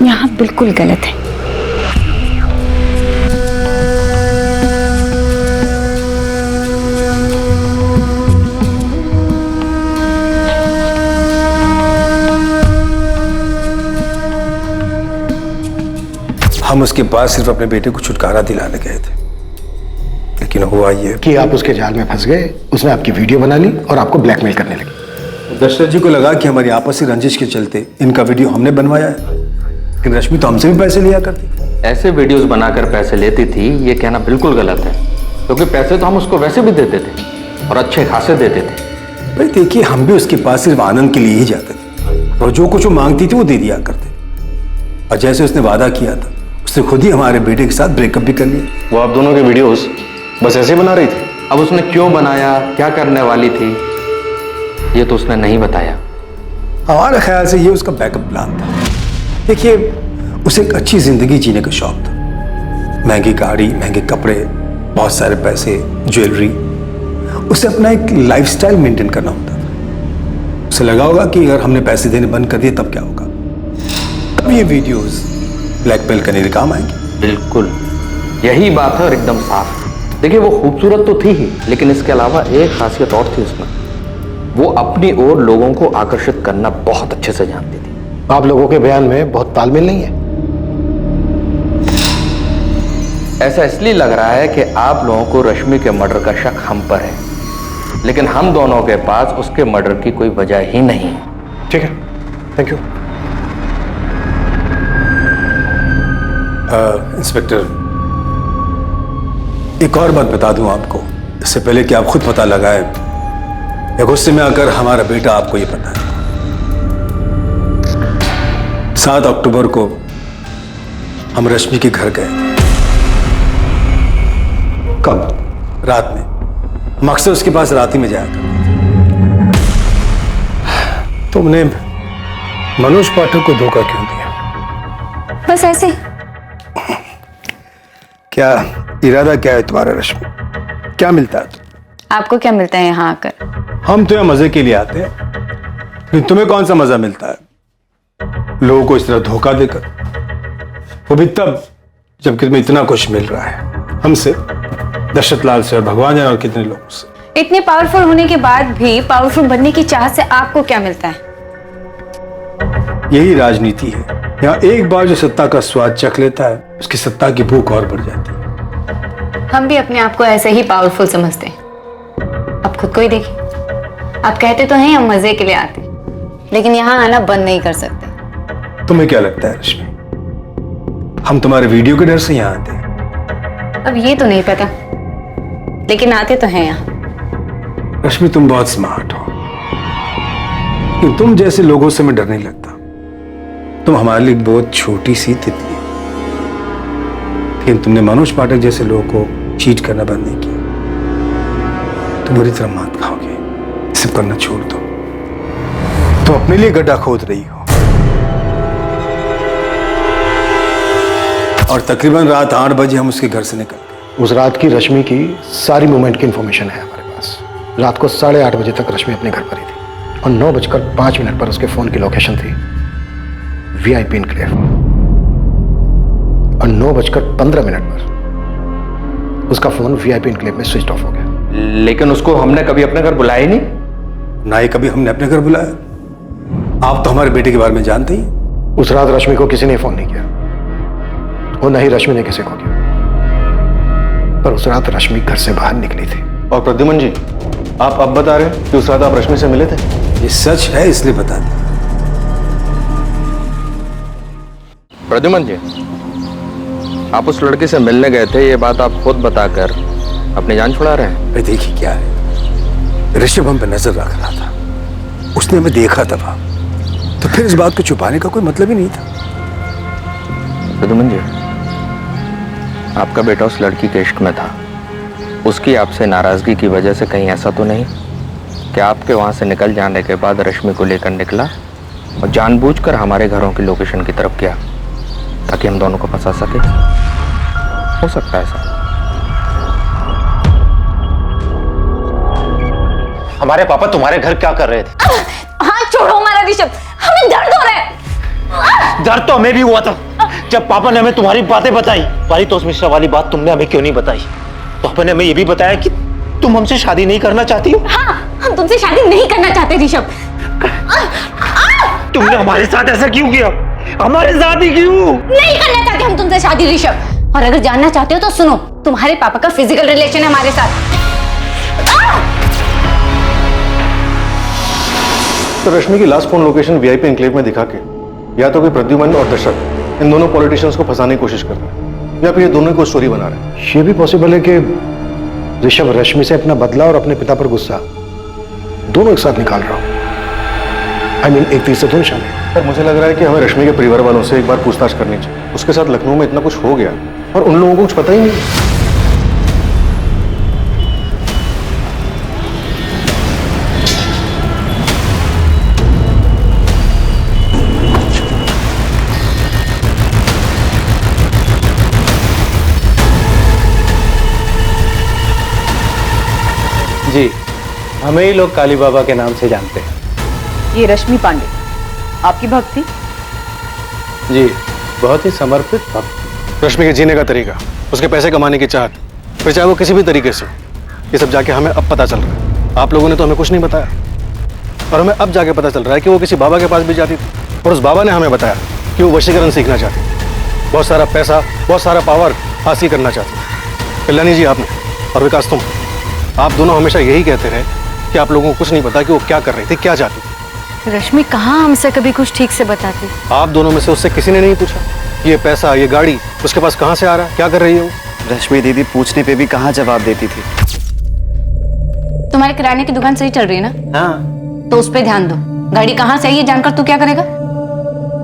Speaker 2: यहाँ बिल्कुल गलत है।
Speaker 6: हम उसके पास सिर्फ अपने बेटे को छुटकारा दिलाने गए थे, लेकिन हुआ ये
Speaker 5: कि आप उसके जाल में फंस गए। उसने आपकी वीडियो बना ली और आपको ब्लैकमेल करने लगी।
Speaker 6: दशरथ जी को लगा कि हमारी आपसी रंजिश के चलते इनका वीडियो हमने बनवाया है, लेकिन रश्मि तो हमसे भी पैसे लिया करती थी।
Speaker 7: ऐसे वीडियोस बनाकर पैसे लेती थी ये कहना बिल्कुल गलत है, क्योंकि पैसे तो हम उसको वैसे भी देते थे और अच्छे खासे देते थे।
Speaker 6: भाई देखिए, हम भी उसके पास सिर्फ आनंद के लिए ही जाते थे और जो कुछ वो मांगती थी वो दे दिया करते। और जैसे उसने वादा किया था, उसने खुद ही हमारे बेटे के साथ ब्रेकअप भी कर लिया।
Speaker 11: वो आप दोनों के वीडियोस बस ऐसे बना रही थी?
Speaker 7: अब उसने क्यों बनाया, क्या करने वाली थी, ये तो उसने नहीं बताया।
Speaker 6: हमारे ख्याल से ये उसका बैकअप प्लान था। देखिए, उसे एक अच्छी जिंदगी जीने का शौक था। महंगी गाड़ी, महंगे कपड़े, बहुत सारे पैसे, ज्वेलरी। उसे अपना एक लाइफस्टाइल मेंटेन करना होता था। उसे लगा होगा कि अगर हमने पैसे देने बंद कर दिए तब क्या होगा। तब ये वीडियोस ब्लैकमेल करने के काम आएंगे।
Speaker 7: बिल्कुल यही बात है और एकदम साफ। देखिए, वो खूबसूरत तो थी ही, लेकिन इसके अलावा एक खासियत और थी उसमें। वो अपनी ओर लोगों को आकर्षित करना बहुत अच्छे से जानती थी।
Speaker 5: आप लोगों के बयान में बहुत तालमेल नहीं है।
Speaker 7: ऐसा इसलिए लग रहा है कि आप लोगों को रश्मि के मर्डर का शक हम पर है, लेकिन हम दोनों के पास उसके मर्डर की कोई वजह ही नहीं है।
Speaker 5: ठीक है, थैंक यू।
Speaker 6: इंस्पेक्टर, एक और बात बता दूं आपको, इससे पहले कि आप खुद पता लगाएं या गुस्से में आकर हमारा बेटा आपको ये पता है। 7 अक्टूबर को हम रश्मि के घर गए थे।
Speaker 5: कब?
Speaker 6: रात में। हम अक्सर उसके पास रात ही में जाया करते थे। तुमने मनोज पाठक को धोखा क्यों दिया?
Speaker 2: बस ऐसे।
Speaker 6: क्या इरादा क्या है तुम्हारा रश्मि? क्या मिलता है?
Speaker 2: आपको क्या मिलता है यहाँ आकर?
Speaker 6: हम तो यहाँ मजे के लिए आते हैं, लेकिन तुम्हें कौन सा मजा मिलता है लोगों को इस तरह धोखा देकर? वो भी तब जबकि तुम्हें इतना कुछ मिल रहा है हमसे, दशरथ लाल से और भगवान जाने और कितने लोगों से।
Speaker 2: इतने पावरफुल होने के बाद भी पावरफुल बनने की चाहत से आपको क्या मिलता है?
Speaker 6: यही राजनीति है। यहाँ एक बार जो सत्ता का स्वाद चख लेता है, उसकी सत्ता की भूख और बढ़ जाती है।
Speaker 2: हम भी अपने आप को ऐसे ही पावरफुल समझते हैं। अब खुद को ही देखिए, आप कहते तो हैं हम मजे के लिए आते, लेकिन यहाँ आना बंद नहीं कर सकते।
Speaker 6: तुम्हें क्या लगता है रश्मि, हम तुम्हारे वीडियो के डर से यहाँ आते हैं?
Speaker 2: अब ये तो नहीं पता, लेकिन आते तो हैं यहाँ।
Speaker 6: रश्मि, तुम बहुत स्मार्ट हो, लेकिन तुम जैसे लोगों से मैं डर नहीं लगता। तुम हमारे लिए बहुत छोटी सी तितली, लेकिन तुमने मनोज पाठक जैसे लोगों को चीट करना बंद नहीं किया। तुम बुरी तरह मात खाओगे, सब करना छोड़ दो। तुम अपने लिए गड्ढा खोद रही हो, और तकरीबन रात 8 बजे हम उसके घर से निकल गए।
Speaker 5: उस रात की रश्मि की सारी मूवमेंट की इंफॉर्मेशन है हमारे पास। रात को 8:30 बजे तक रश्मि अपने घर पर ही थी, और 9:05 पर उसके फोन की लोकेशन थी VIP इनक्लेव, और 9:15 पर उसका फोन VIP इनक्लेव में स्विच ऑफ हो गया।
Speaker 7: लेकिन उसको हमने कभी अपने घर बुलाया ही नहीं।
Speaker 6: ना ही कभी हमने अपने घर बुलाया। आप तो हमारे बेटे के बारे में जानते ही।
Speaker 5: उस रात रश्मि को किसी ने फोन नहीं किया, और न ही रश्मि ने किसी को किया। पर उस रात रश्मि घर से बाहर निकली थी।
Speaker 11: और प्रद्युमन जी, आप अब बता रहे हैं कि उस रात आप रश्मि से मिले थे?
Speaker 6: ये सच है, इसलिए बता दिया।
Speaker 7: प्रद्युमन जी, आप उस लड़के से मिलने गए थे, ये बात आप खुद बताकर अपनी जान छुड़ा रहे हैं।
Speaker 6: अरे देखिए क्या है, ऋषभ हम पे नजर रख रहा था, उसने हमें देखा था वहां, तो फिर इस बात को छुपाने का कोई मतलब ही नहीं था।
Speaker 7: प्रद्युमन जी, आपका बेटा उस लड़की के इश्क में था। उसकी आपसे नाराजगी की वजह से कहीं ऐसा तो नहीं कि आपके वहां से निकल जाने के बाद रश्मि को लेकर निकला और जानबूझकर हमारे घरों की लोकेशन की तरफ गया ताकि हम दोनों को फंसा सके? हो सकता है ऐसा।
Speaker 11: हमारे पापा तुम्हारे घर क्या कर रहे थे?
Speaker 2: हाँ, छोड़ो हमारा ऋषभ, हमें दर्द हो रहा है।
Speaker 11: डर तो हमें भी हुआ था जब पापा ने हमें तुम्हारी बातें बताई। पारितोष मिश्रा वाली बात तुमने हमें क्यों नहीं बताई? पापा ने हमें ये भी बताया कि तुम हमसे शादी नहीं करना चाहती हो।
Speaker 2: हाँ, हम तुमसे शादी नहीं करना चाहते ऋषभ।
Speaker 11: तुमने हमारे साथ ऐसा क्यों किया? हमारे साथ ही क्यों?
Speaker 2: नहीं करना चाहते हम तुमसे शादी ऋषभ, और अगर जानना चाहते हो तो सुनो, तुम्हारे पापा का फिजिकल रिलेशन है हमारे साथ।
Speaker 11: तो रश्मि की last phone location VIP enclave में दिखा के या तो कोई प्रद्युमन और दशरथ इन दोनों पॉलिटिशियंस को फंसाने की कोशिश कर रहे हैं, या फिर ये दोनों को स्टोरी बना रहे हैं।
Speaker 5: ये भी पॉसिबल है कि ऋषभ रश्मि से अपना बदला और अपने पिता पर गुस्सा दोनों एक साथ निकाल रहा हो। I mean, एक तीर से दो निशाने।
Speaker 11: पर मुझे लग रहा है कि हमें रश्मि के परिवार वालों से एक बार पूछताछ करनी चाहिए। उसके साथ लखनऊ में इतना कुछ हो गया और उन लोगों को कुछ पता ही नहीं।
Speaker 13: जी, हमें ही लोग काली बाबा के नाम से जानते हैं।
Speaker 10: ये रश्मि पांडे आपकी भक्त थी?
Speaker 13: जी, बहुत ही समर्पित भक्त।
Speaker 5: रश्मि के जीने का तरीका, उसके पैसे कमाने की चाहत, फिर चाहे वो किसी भी तरीके से, ये सब जाके हमें अब पता चल रहा है। आप लोगों ने तो हमें कुछ नहीं बताया, और हमें अब जाके पता चल रहा है कि वो किसी बाबा के पास भी जाती थी, और उस बाबा ने हमें बताया कि वो वशीकरण सीखना चाहती थी, बहुत सारा पैसा, बहुत सारा पावर हासिल करना चाहती थी। कल्याणी जी आपने, और विकास तुम, आप दोनों हमेशा यही कहते रहे कि आप लोगों को कुछ नहीं पता कि वो क्या कर रही थी, क्या चाहती थी।
Speaker 2: रश्मि कहाँ हमसे कभी कुछ ठीक से बताती।
Speaker 5: आप दोनों में से उससे किसी ने नहीं पूछा ये पैसा, ये गाड़ी उसके पास कहाँ से आ रहा है, क्या कर रही है वो?
Speaker 11: रश्मि दीदी पूछने पे भी कहाँ जवाब देती थी।
Speaker 2: तुम्हारे किराने की दुकान सही चल रही है ना?
Speaker 11: हाँ।
Speaker 2: तो उस पे ध्यान दो। गाड़ी कहाँ से आई है जानकर तू क्या करेगा?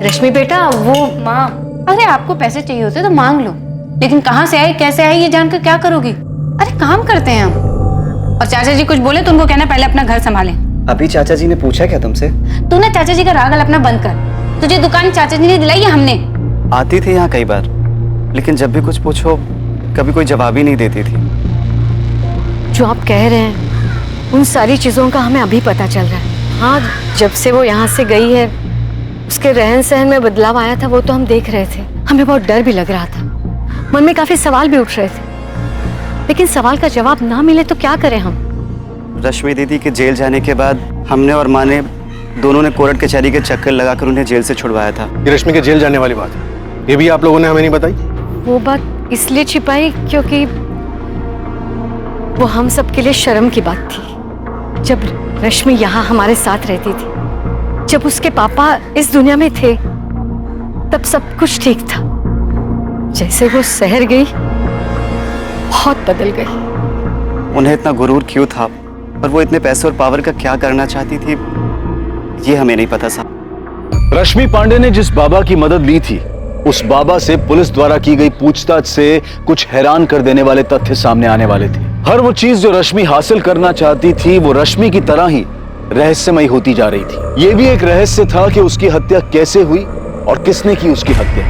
Speaker 2: रश्मि बेटा, वो माँ, अरे आपको पैसे चाहिए होते तो मांग लो, लेकिन कहाँ से आई, कैसे आई, ये जानकर क्या करोगी? अरे काम करते हैं हम। और चाचा जी कुछ बोले तो उनको कहना पहले अपना घर संभालें।
Speaker 11: अभी चाचा जी ने पूछा क्या तुमसे?
Speaker 2: तू ना चाचा जी का राग अपना बंद कर। तुझे दुकान चाचा जी ने दिलाई है हमने।
Speaker 11: आती थी यहाँ कई बार, लेकिन जब भी कुछ पूछो कभी कोई जवाब ही नहीं देती थी।
Speaker 14: जो आप कह रहे हैं उन सारी चीजों का हमें अभी पता चल रहा है। हाँ, जब से वो यहाँ से गई है उसके रहन सहन में बदलाव आया था, वो तो हम देख रहे थे। हमें बहुत डर भी लग रहा था, मन में काफी सवाल भी उठ रहे थे, लेकिन सवाल का जवाब ना मिले तो क्या करें हम?
Speaker 11: रश्मि दीदी के जेल जाने के बाद हमने और माँ ने दोनों ने कोर्ट कचहरी के चक्कर लगाकर उन्हें जेल से छुड़वाया था।
Speaker 5: ये रश्मि के जेल जाने वाली बात है, ये भी आप लोगों ने हमें नहीं बताई?
Speaker 14: वो बात इसलिए छिपाई क्योंकि वो हम सब के लिए शर्म की बात थी। जब रश्मि यहाँ हमारे साथ रहती थी, जब उसके पापा इस दुनिया में थे, तब सब कुछ ठीक था। जैसे वो शहर गई, बहुत बदल गई।
Speaker 11: उन्हें इतना गुरूर क्यों था और वो इतने पैसे और पावर का क्या करना चाहती थी, ये हमें नहीं पता साहब।
Speaker 1: रश्मि पांडे ने जिस बाबा की मदद ली थी, उस बाबा से पुलिस द्वारा की गई पूछताछ से कुछ हैरान कर देने वाले तथ्य सामने आने वाले थे। हर वो चीज जो रश्मि हासिल करना चाहती थी, वो रश्मि की तरह ही रहस्यमयी होती जा रही थी। ये भी एक रहस्य था कि उसकी हत्या कैसे हुई और किसने की उसकी हत्या।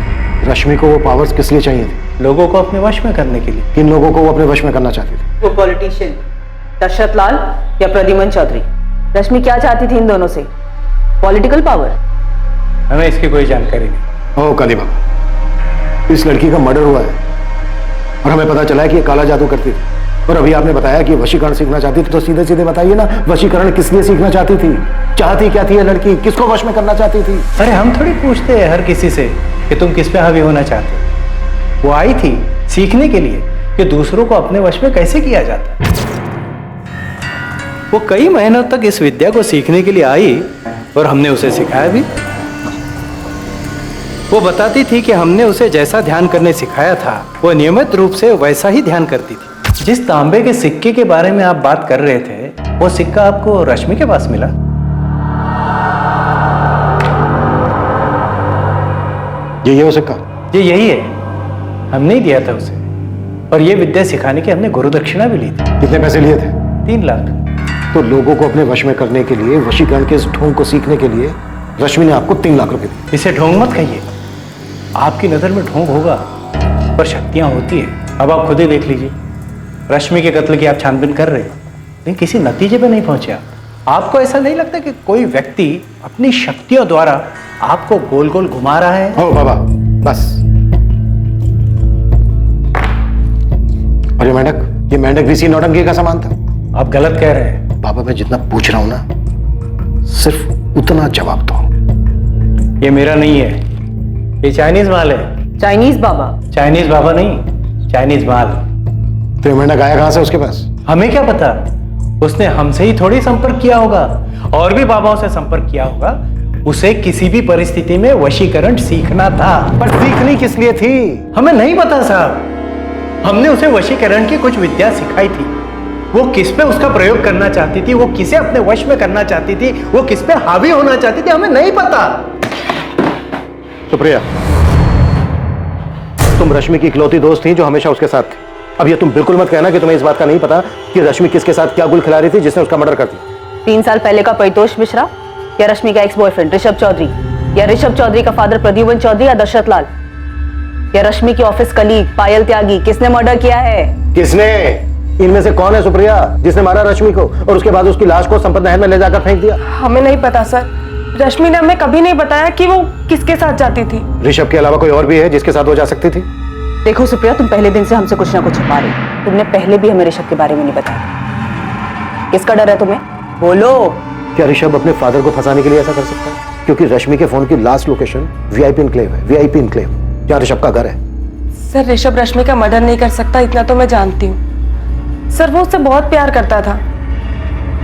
Speaker 5: रश्मि को वो पावर्स किस लिए चाहिए थे?
Speaker 13: लोगों को अपने वश में करने के लिए।
Speaker 5: किन लोगों को वो अपने वश में करना चाहती थी?
Speaker 10: वो पॉलिटिशियन दशरथ लाल या प्रद्युमन चौधरी। रश्मि क्या चाहती थी इन दोनों से? Political power?
Speaker 13: हमें इसकी कोई जानकारी नहीं।
Speaker 5: ओ काली बाबा, इस लड़की का मर्डर हुआ है और हमें पता चला है कि ये काला जादू करती थी, और अभी आपने बताया कि वशीकरण सीखना चाहती थी, तो सीधे सीधे बताइए ना, वशीकरण किस लिए सीखना चाहती थी? चाहती क्या थी ये लड़की? किसको वश में करना चाहती थी?
Speaker 13: अरे हम थोड़ी पूछते हैं हर किसी से कि तुम किस पे हावी होना चाहते हो। वो आई थी सीखने के लिए कि दूसरों को अपने वश में कैसे किया जाता है। वो कई महीनों तक इस विद्या को सीखने के लिए आई और हमने उसे सिखाया भी। वो बताती थी कि हमने उसे जैसा ध्यान करने सिखाया था, वो नियमित रूप से वैसा ही ध्यान करती थी। जिस तांबे के सिक्के के बारे में आप बात कर रहे थे, वो सिक्का आपको रश्मि के पास मिला?
Speaker 5: ये वो सिक्का?
Speaker 13: ये यही है, हमने ही दिया था उसे, और ये विद्या सिखाने की हमने गुरु दक्षिणा भी ली थी।
Speaker 5: कितने पैसे लिए थे?
Speaker 13: 3 लाख।
Speaker 5: तो लोगों को अपने वश में करने के लिए, वशीकरण के इस ढोंग को सीखने के लिए रश्मि ने आपको 3 लाख रुपए दिए।
Speaker 13: इसे ढोंग मत कहिए, आपकी नजर में ढोंग होगा पर शक्तियां होती है। अब आप खुद ही देख लीजिए, रश्मि के कत्ल की आप छानबीन कर रहे हैं, लेकिन किसी नतीजे पर नहीं पहुंचे आप। आपको ऐसा नहीं लगता कि कोई व्यक्ति अपनी शक्तियों द्वारा आपको गोल गोल घुमा रहा है?
Speaker 5: ओ बाबा बस। और ये मेंढक भी इसी नौटंकी का सामान था?
Speaker 13: आप गलत कह रहे हैं।
Speaker 5: बाबा मैं जितना पूछ रहा हूं ना, सिर्फ उतना जवाब दो।
Speaker 13: ये मेरा नहीं है, ये चाइनीज माल है।
Speaker 10: चाइनीज बाबा?
Speaker 13: चाइनीज बाबा नहीं, चाइनीज माल।
Speaker 5: तो ये मेंढक आया कहां से उसके पास?
Speaker 13: हमें क्या पता, उसने हमसे ही थोड़ी संपर्क किया होगा, और भी बाबाओं से संपर्क किया होगा। उसे किसी भी परिस्थिति में वशीकरण सीखना था।
Speaker 5: पर सीखनी किस लिए थी?
Speaker 13: हमें नहीं पता साहब। हमने उसे वशीकरण की कुछ विद्या सिखाई थी। वो किस पे उसका प्रयोग करना चाहती थी, वो किसे अपने वश में करना चाहती थी, वो किस पे हावी होना चाहती थी, हमें नहीं पता।
Speaker 5: सुप्रिया, तुम रश्मि की इकलौती दोस्त थी जो हमेशा उसके साथ थी। अब ये तुम बिल्कुल मत कहना कि तुम्हें इस बात का नहीं पता कि रश्मि किसके साथ क्या गुल खिला रही थी जिसने उसका मर्डर कर दिया।
Speaker 10: 3 साल पहले का परितोष मिश्रा या रश्मि का एक्स बॉयफ्रेंड ऋषभ चौधरी, या ऋषभ चौधरी का फादर प्रद्युमन चौधरी या दशरथ लाल, या रश्मि की ऑफिस कलीग पायल त्यागी, किसने मर्डर किया है?
Speaker 5: किसने? इनमें से कौन है सुप्रिया जिसने मारा रश्मि को और उसके बाद उसकी लाश को संपत नहर में ले जाकर फेंक दिया?
Speaker 15: हमें नहीं पता सर। रश्मि ने हमें कभी नहीं बताया कि वो किसके साथ जाती थी।
Speaker 5: ऋषभ के अलावा कोई और भी है जिसके साथ वो जा सकती थी?
Speaker 10: देखो सुप्रिया, तुम पहले दिन से हमसे कुछ ना कुछ छुपा रही। तुमने पहले भी हमें ऋषभ के बारे में नहीं बताया। किसका डर है तुम्हें? बोलो।
Speaker 5: क्या ऋषभ अपने फादर को फंसाने के लिए ऐसा कर सकता है? क्योंकि रश्मि के फोन की लास्ट लोकेशन वीआईपी इनक्लेव है, वीआईपी इनक्लेव जहाँ ऋषभ का घर है।
Speaker 15: सर ऋषभ रश्मि का मर्डर नहीं कर सकता, इतना तो मैं जानती हूँ। सर वो उससे बहुत प्यार करता था।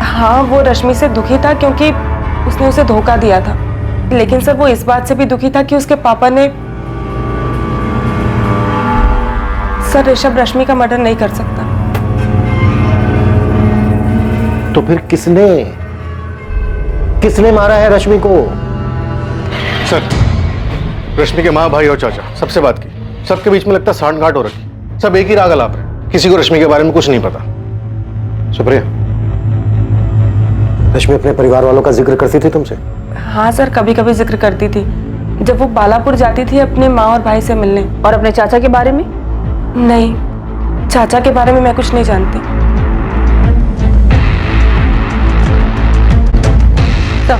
Speaker 15: हाँ वो रश्मि से दुखी था क्योंकि उसने उसे धोखा दिया था, लेकिन सर वो इस बात से भी दुखी था कि उसके पापा ने। सर ऋषभ रश्मि का मर्डर नहीं कर सकता।
Speaker 5: तो फिर किसने मारा है रश्मि को?
Speaker 11: सर रश्मि के माँ, भाई और चाचा सबसे बात की, सबके बीच में लगता सांठगांठ हो रखी। सब एक ही राग अलाप है, किसी को रश्मि के बारे में कुछ नहीं पता।
Speaker 5: सुप्रिया, रश्मि अपने परिवार वालों का जिक्र करती थी तुमसे?
Speaker 15: हाँ सर, कभी कभी जिक्र करती थी जब वो बालापुर जाती थी अपने माँ और भाई से मिलने।
Speaker 10: और अपने चाचा के बारे में?
Speaker 15: नहीं, चाचा के बारे में मैं कुछ नहीं जानती।
Speaker 10: तो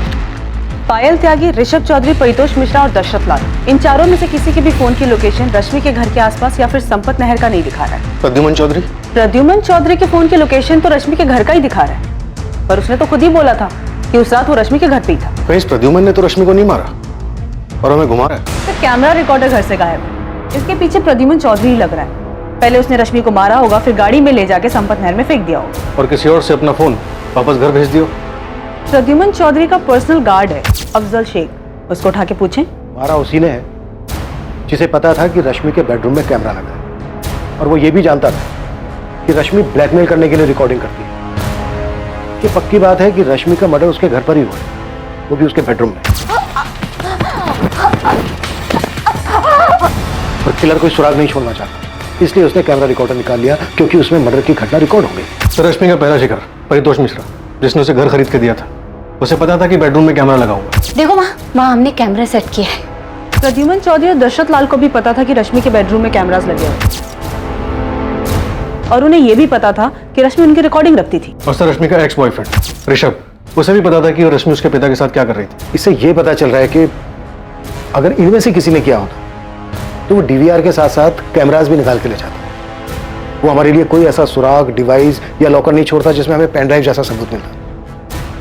Speaker 10: पायल त्यागी, ऋषभ चौधरी, परितोष मिश्रा और दशरथ लाल, इन चारों में से किसी की भी फोन की लोकेशन रश्मि के घर के आसपास या फिर संपत नहर का नहीं दिखा रहा है।
Speaker 11: प्रद्युमन चौधरी?
Speaker 10: प्रद्युमन चौधरी के फोन की लोकेशन तो रश्मि के घर का ही दिखा रहा है, पर उसने तो खुद ही बोला था कि उस रात वो रश्मि के घर पे ही था।
Speaker 11: कहीं इस प्रद्युमन ने तो रश्मि को नहीं मारा और हमें घुमा रहा है।
Speaker 10: तो कैमरा रिकॉर्डर घर से गायब है, इसके पीछे प्रद्युमन चौधरी ही लग रहा है। पहले उसने रश्मि को मारा होगा, फिर गाड़ी में ले जाके संपत नहर में फेंक दिया होगा
Speaker 11: और किसी और से अपना फोन वापस घर भेज दियो।
Speaker 10: प्रद्युमन चौधरी का पर्सनल गार्ड है अफजल शेख, उसको उठा के पूछें।
Speaker 5: मारा उसी ने है जिसे पता था कि रश्मि के बेडरूम में कैमरा लगा है, और वो ये भी जानता था कि रश्मि ब्लैकमेल करने के लिए रिकॉर्डिंग करती है। ये पक्की बात है कि रश्मि का मर्डर उसके घर पर ही हुआ है, वो भी उसके बेडरूम में। और किलर कोई सुराग नहीं छोड़ना चाहता, इसलिए उसने कैमरा रिकॉर्डर निकाल लिया क्योंकि उसमें मर्डर की घटना रिकॉर्ड हो गई।
Speaker 11: तो रश्मि का पहला शिकार परितोष मिश्रा, जिसने उसे घर खरीद के दिया था, उसे पता था कि बेडरूम में कैमरा लगा हुआ है।
Speaker 2: देखो माँ हमने कैमरा सेट किया है।
Speaker 10: प्रद्युमन चौधरी और दशरथ लाल को भी पता था कि रश्मि के बेडरूम में कैमरास लगे हुए, और उन्हें यह भी पता था कि रश्मि उनकी रिकॉर्डिंग रखती थी।
Speaker 11: और सर रश्मि का एक्स बॉयफ्रेंड ऋषभ, उसे भी पता था कि रश्मि उसके पिता के साथ क्या कर रही थी।
Speaker 5: इससे यह पता चल रहा है कि अगर इनमें से किसी ने किया होता तो वो डीवीआर के साथ साथ कैमरास भी निकाल के ले जाता। वो हमारे लिए कोई ऐसा सुराग, डिवाइस या लॉकर नहीं छोड़ता जिसमें हमें पेन ड्राइव जैसा सबूत मिलता,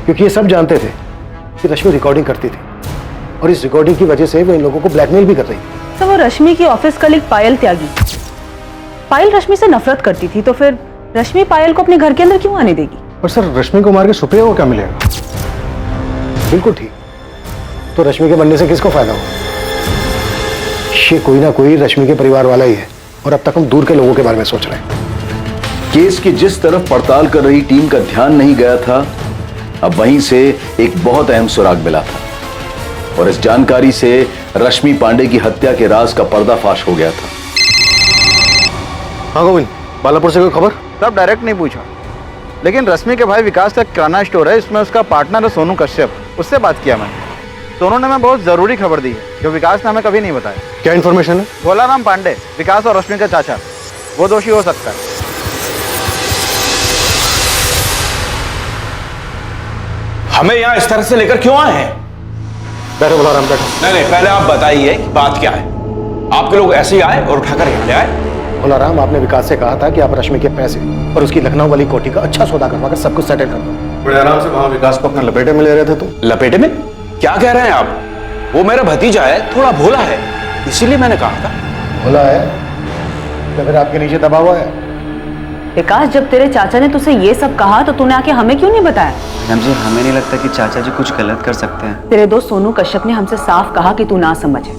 Speaker 5: क्योंकि ये सब जानते थे कि रश्मि रिकॉर्डिंग करती थी और इस रिकॉर्डिंग की वजह से वो इन लोगों को ब्लैकमेल भी कर रही थी।
Speaker 10: तो वो रश्मि की ऑफिस कलीग पायल त्यागी, पायल रश्मि से नफरत करती थी, तो फिर रश्मि पायल को अपने घर के अंदर क्यों आने देगी?
Speaker 11: और सर रश्मि को मार के सुप्रिया को क्या मिलेगा?
Speaker 5: बिल्कुल ठीक। तो रश्मि के बनने से किसको फायदा होगा? ये कोई ना कोई रश्मि के परिवार वाला ही है, और अब तक हम दूर के लोगों के बारे में सोच रहे हैं।
Speaker 1: केस की जिस तरफ पड़ताल कर रही टीम का ध्यान नहीं गया था, अब वहीं से एक बहुत अहम सुराग मिला था, और इस जानकारी से रश्मि पांडे की हत्या के राज का पर्दाफाश हो गया था।
Speaker 11: हाँ गोविंद, बालापुर से कोई खबर?
Speaker 16: सब डायरेक्ट नहीं पूछा, लेकिन रश्मि के भाई विकास का किराना स्टोर है, इसमें उसका पार्टनर है सोनू कश्यप, उससे बात किया मैंने। दोनों ने हमें बहुत जरूरी खबर दी है जो विकास ने हमें कभी नहीं बताया।
Speaker 11: क्या इन्फॉर्मेशन है?
Speaker 16: भोलाराम पांडे, विकास और रश्मि का चाचा, वो दोषी हो सकता है।
Speaker 4: हमें यहाँ इस तरह से लेकर क्यों आए हैं?
Speaker 5: बैठो भोलाराम, बैठो।
Speaker 4: नहीं, पहले आप बताइए कि बात क्या है। आपके लोग ऐसे ही आए और उठाकर यहाँ ले आए?
Speaker 5: भोलाराम, आपने विकास से कहा था कि आप रश्मि के पैसे और उसकी लखनऊ वाली कोठी का अच्छा सौदा करवाकर सब कुछ सेटल कर दो।
Speaker 11: बड़े आराम से वहां विकास को अपने लपेटे में ले रहे थे तुम।
Speaker 4: लपेटे में? क्या कह रहे हैं आप? वो मेरा भतीजा है, थोड़ा भोला है, इसीलिए मैंने कहा था।
Speaker 5: भोला है तो फिर आपके नीचे दबा हुआ है।
Speaker 10: विकास, जब तेरे चाचा ने तुझसे ये सब कहा तो तूने आके हमें क्यों नहीं बताया?
Speaker 17: मैडम जी, हमें नहीं लगता कि चाचा जी कुछ गलत कर सकते हैं।
Speaker 10: तेरे दोस्त सोनू कश्यप ने हमसे साफ कहा कि तू ना समझे,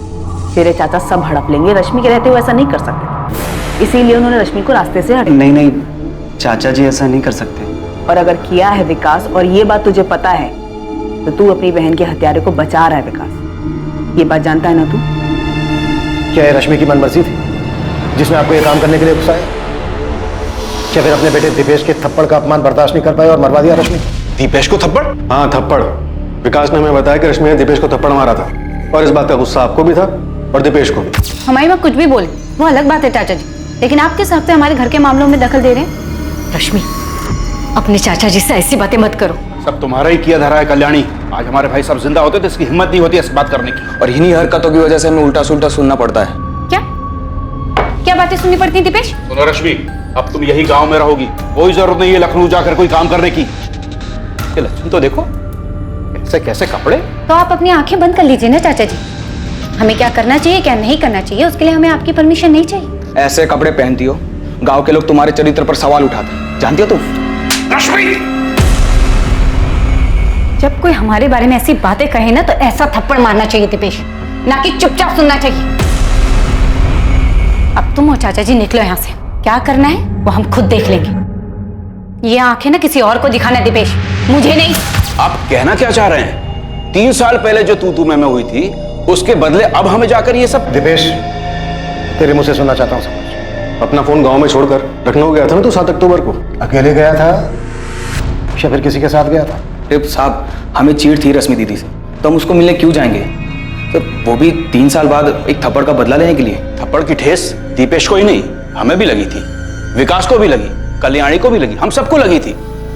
Speaker 10: तेरे चाचा सब हड़प लेंगे, रश्मि के रहते हुए ऐसा नहीं कर सकते, इसीलिए उन्होंने रश्मि को रास्ते से हटा।
Speaker 17: नहीं, चाचा जी ऐसा नहीं कर सकते।
Speaker 10: और अगर किया है विकास, और ये बात तुझे पता है, तो तू अपनी बहन के हत्यारे को बचा रहा है। विकास, ये बात जानता है ना तू?
Speaker 5: क्या ये रश्मि की मनमर्जी थी जिसने आपको ये काम करने के लिए उकसाया? क्या फिर अपने बेटे दीपेश के थप्पड़ का अपमान बर्दाश्त नहीं कर पाए और मरवा दिया रश्मि?
Speaker 11: दीपेश को थप्पड़? हाँ, थप्पड़। विकास ने हमें बताया कि रश्मि ने दीपेश को थप्पड़ मारा था, और इस बात का गुस्सा आपको भी था और दीपेश को भी।
Speaker 2: हमारी माँ कुछ भी बोले वो अलग बात है चाचा जी, लेकिन आप किस हफ्ते हमारे घर के मामलों में दखल दे रहे हैं?
Speaker 14: रश्मि, अपने चाचा जी से ऐसी बातें मत करो।
Speaker 4: सब तुम्हारा ही किया धरा है कल्याणी। आज हमारे भाई सब जिंदा होते तो इसकी हिम्मत नहीं होती ऐसी बात करने की।
Speaker 11: और इन्हीं हरकतों की वजह से हमें उल्टा सुल्टा सुनना पड़ता है।
Speaker 2: क्या बातें सुननी पड़ती हैं दीपेश?
Speaker 4: सुनो रश्मि, अब तुम यही गांव में रहोगी, कोई जरूरत नहीं है लखनऊ जाकर कोई काम करने की। ये लक्ष्मण तो देखो, कैसे कैसे कपड़े।
Speaker 2: तो आप अपनी आंखें बंद कर लीजिए ना चाचा जी। हमें क्या करना चाहिए क्या नहीं करना चाहिए उसके लिए हमें आपकी परमिशन नहीं चाहिए।
Speaker 11: ऐसे कपड़े पहनती हो, गांव के लोग तुम्हारे चरित्र पर सवाल उठाते, जानती हो तुम?
Speaker 4: रश्मि,
Speaker 2: जब कोई हमारे बारे में ऐसी बातें कहे ना तो ऐसा थप्पड़ मारना चाहिए दीपेश, ना कि चुपचाप सुनना चाहिए। अब तुम और चाचा जी निकलो यहाँ से, क्या करना है वो हम खुद देख लेंगे। ये आंखें ना किसी और को दिखाना दीपेश, मुझे नहीं।
Speaker 4: आप कहना क्या चाह रहे हैं? 3 साल पहले जो तू मैं हुई थी उसके बदले अब हमें जाकर ये सब।
Speaker 5: दीपेश, तेरे मुंह से सुनना चाहता हूँ सब कुछ। अपना फोन गांव में छोड़कर लखनऊ गया था ना तू 7 अक्टूबर को? अकेले गया था या फिर किसी के साथ गया था?
Speaker 11: टिप साहब, हमें चीड़ थी रश्मि दीदी से, तो हम उसको मिलने क्यों जाएंगे? तो वो भी 3 साल बाद एक थप्पड़ का बदला लेने के लिए।
Speaker 4: थप्पड़ की ठेस दीपेश को ही नहीं, हमें भी लगी थी, विकास को भी लगी, कल्याणी को भी लगी, हम सबको लगी थी।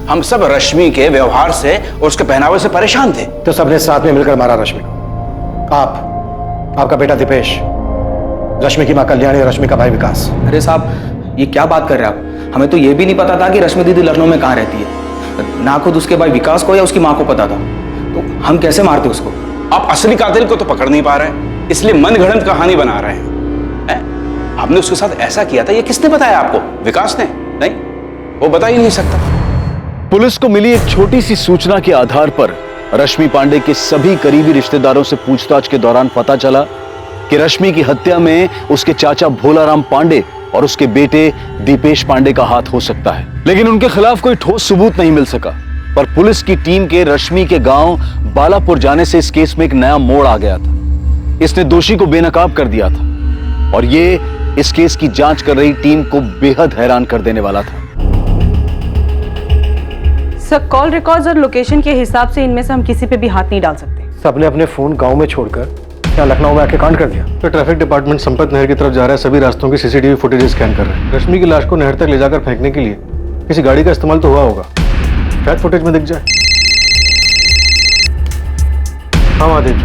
Speaker 4: हम सब रश्मि के व्यवहार से और उसके पहनावे से परेशान थे।
Speaker 5: तो सबने साथ में मिलकर मारा रश्मि को। आपका बेटा दीपेश, रश्मि की मां कल्याणी और रश्मि का भाई विकास।
Speaker 11: अरे साहब, ये क्या बात कर रहे हैं आप? हमें तो ये भी नहीं पता था कि रश्मि दीदी लखनऊ में कहाँ रहती है। ना खुद उसके भाई विकास को या उसकी माँ को पता था, तो हम कैसे मारते उसको?
Speaker 4: आप असली कातिल को तो पकड़ नहीं पा रहे, इसलिए मनगढ़ंत कहानी बना रहे हैं। आपने उसके साथ ऐसा किया था, ये किसने बताया आपको? विकास ने? नहीं, वो बता ही नहीं सकता।
Speaker 1: पुलिस को मिली एक छोटी सी सूचना के आधार पर रश्मि पांडे के सभी करीबी रिश्तेदारों से पूछताछ के दौरान पता चला कि रश्मि की हत्या में उसके चाचा भोलाराम पांडे और उसके बेटे दीपेश पांडे का हाथ हो सकता है। लेकिन उनके खिलाफ कोई ठोस सबूत नहीं मिल सका। पर पुलिस की टीम के रश्मि के गांव बालापुर जाने से इस केस में एक नया मोड़ आ गया था। इसने दोषी को बेनकाब कर दिया था और ये इस केस की जांच कर रही टीम को बेहद हैरान कर देने वाला था।
Speaker 10: सर, कॉल रिकॉर्ड्स और लोकेशन के हिसाब से इनमें से हम किसी पे भी हाथ नहीं डाल सकते।
Speaker 5: सबने अपने फोन गांव में छोड़कर क्या लखनऊ में आके कांड कर दिया?
Speaker 18: तो ट्रैफिक डिपार्टमेंट संपत नहर की तरफ जा रहा है, सभी रास्तों की सीसीटीवी फुटेज स्कैन कर रहे हैं। रश्मि की लाश को नहर तक ले जाकर फेंकने के लिए किसी गाड़ी का इस्तेमाल तो हुआ होगा, शायद फुटेज में दिख जाए। हाँ महादेव,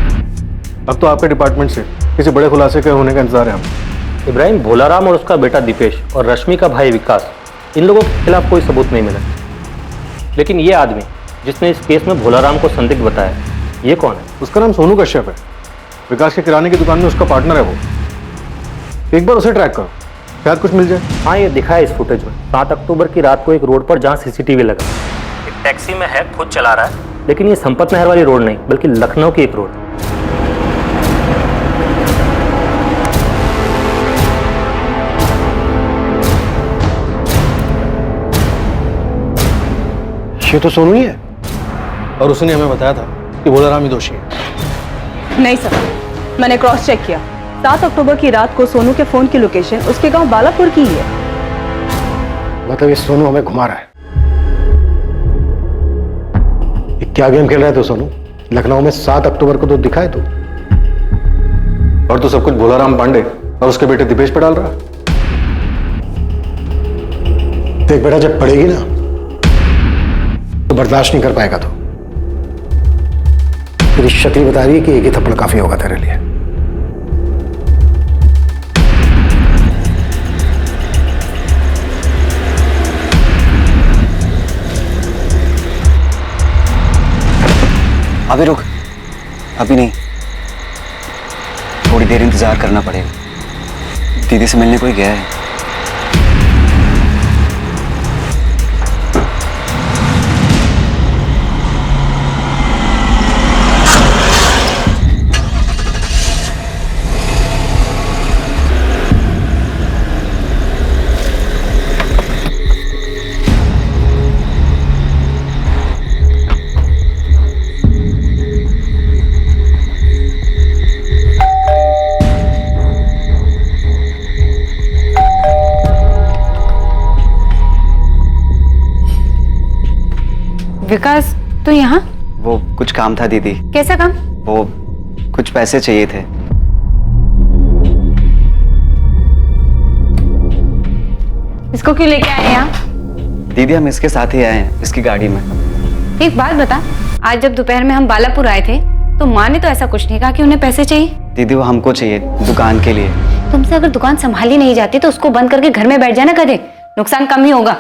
Speaker 18: अब तो आपके डिपार्टमेंट से किसी बड़े खुलासे के होने का इंतजार है हमें।
Speaker 3: इब्राहिम, भोलाराम और उसका बेटा दीपेश और रश्मि का भाई विकास, इन लोगों के खिलाफ कोई सबूत नहीं मिला। लेकिन ये आदमी जिसने इस केस में भोलाराम को संदिग्ध बताया, ये कौन है?
Speaker 18: उसका नाम सोनू कश्यप है। विकास के किराने की दुकान में उसका पार्टनर है वो। एक बार उसे ट्रैक करो, शायद कुछ मिल जाए।
Speaker 3: हाँ, ये दिखा है इस फुटेज में। 7 अक्टूबर की रात को एक रोड पर जहाँ सीसीटीवी लगा, एक टैक्सी में है, खुद चला रहा है, लेकिन ये संपत नहर वाली रोड नहीं बल्कि लखनऊ की एक रोड।
Speaker 5: ये तो सोनू ही है।
Speaker 18: और उसने हमें बताया था कि भोलाराम ही दोषी है।
Speaker 10: नहीं सर, मैंने क्रॉस चेक किया। 7 अक्टूबर की रात को सोनू के फोन की लोकेशन उसके गांव बालापुर की ही है।
Speaker 5: मतलब ये सोनू हमें घुमा रहा है। ये क्या गेम खेल रहा है तू सोनू? लखनऊ में 7 अक्टूबर को तो दिखा है तू,
Speaker 18: और तो सब कुछ भोलाराम पांडे और उसके बेटे दीपेश पे डाल रहा है।
Speaker 5: देख बेटा, जब पड़ेगी ना तो बर्दाश्त नहीं कर पाएगा। तो तेरी शक्ल बता रही है कि एक ही थप्पड़ काफी होगा तेरे लिए।
Speaker 17: अभी रुक, अभी नहीं, थोड़ी देर इंतजार करना पड़ेगा। दीदी से मिलने कोई गया है।
Speaker 2: विकास, तू यहाँ?
Speaker 17: वो कुछ काम था दीदी।
Speaker 2: कैसा काम?
Speaker 17: वो कुछ पैसे चाहिए थे।
Speaker 2: इसको क्यों लेके आए यहाँ?
Speaker 17: दीदी हम इसके साथ ही आए हैं, इसकी गाड़ी में।
Speaker 2: एक बात बता, आज जब दोपहर में हम बालापुर आए थे तो माँ ने तो ऐसा कुछ नहीं कहा कि उन्हें पैसे चाहिए।
Speaker 17: दीदी वो हमको चाहिए दुकान के लिए।
Speaker 2: तुमसे अगर दुकान संभाली नहीं जाती तो उसको बंद करके घर में बैठ जाना, कदे नुकसान कम ही होगा।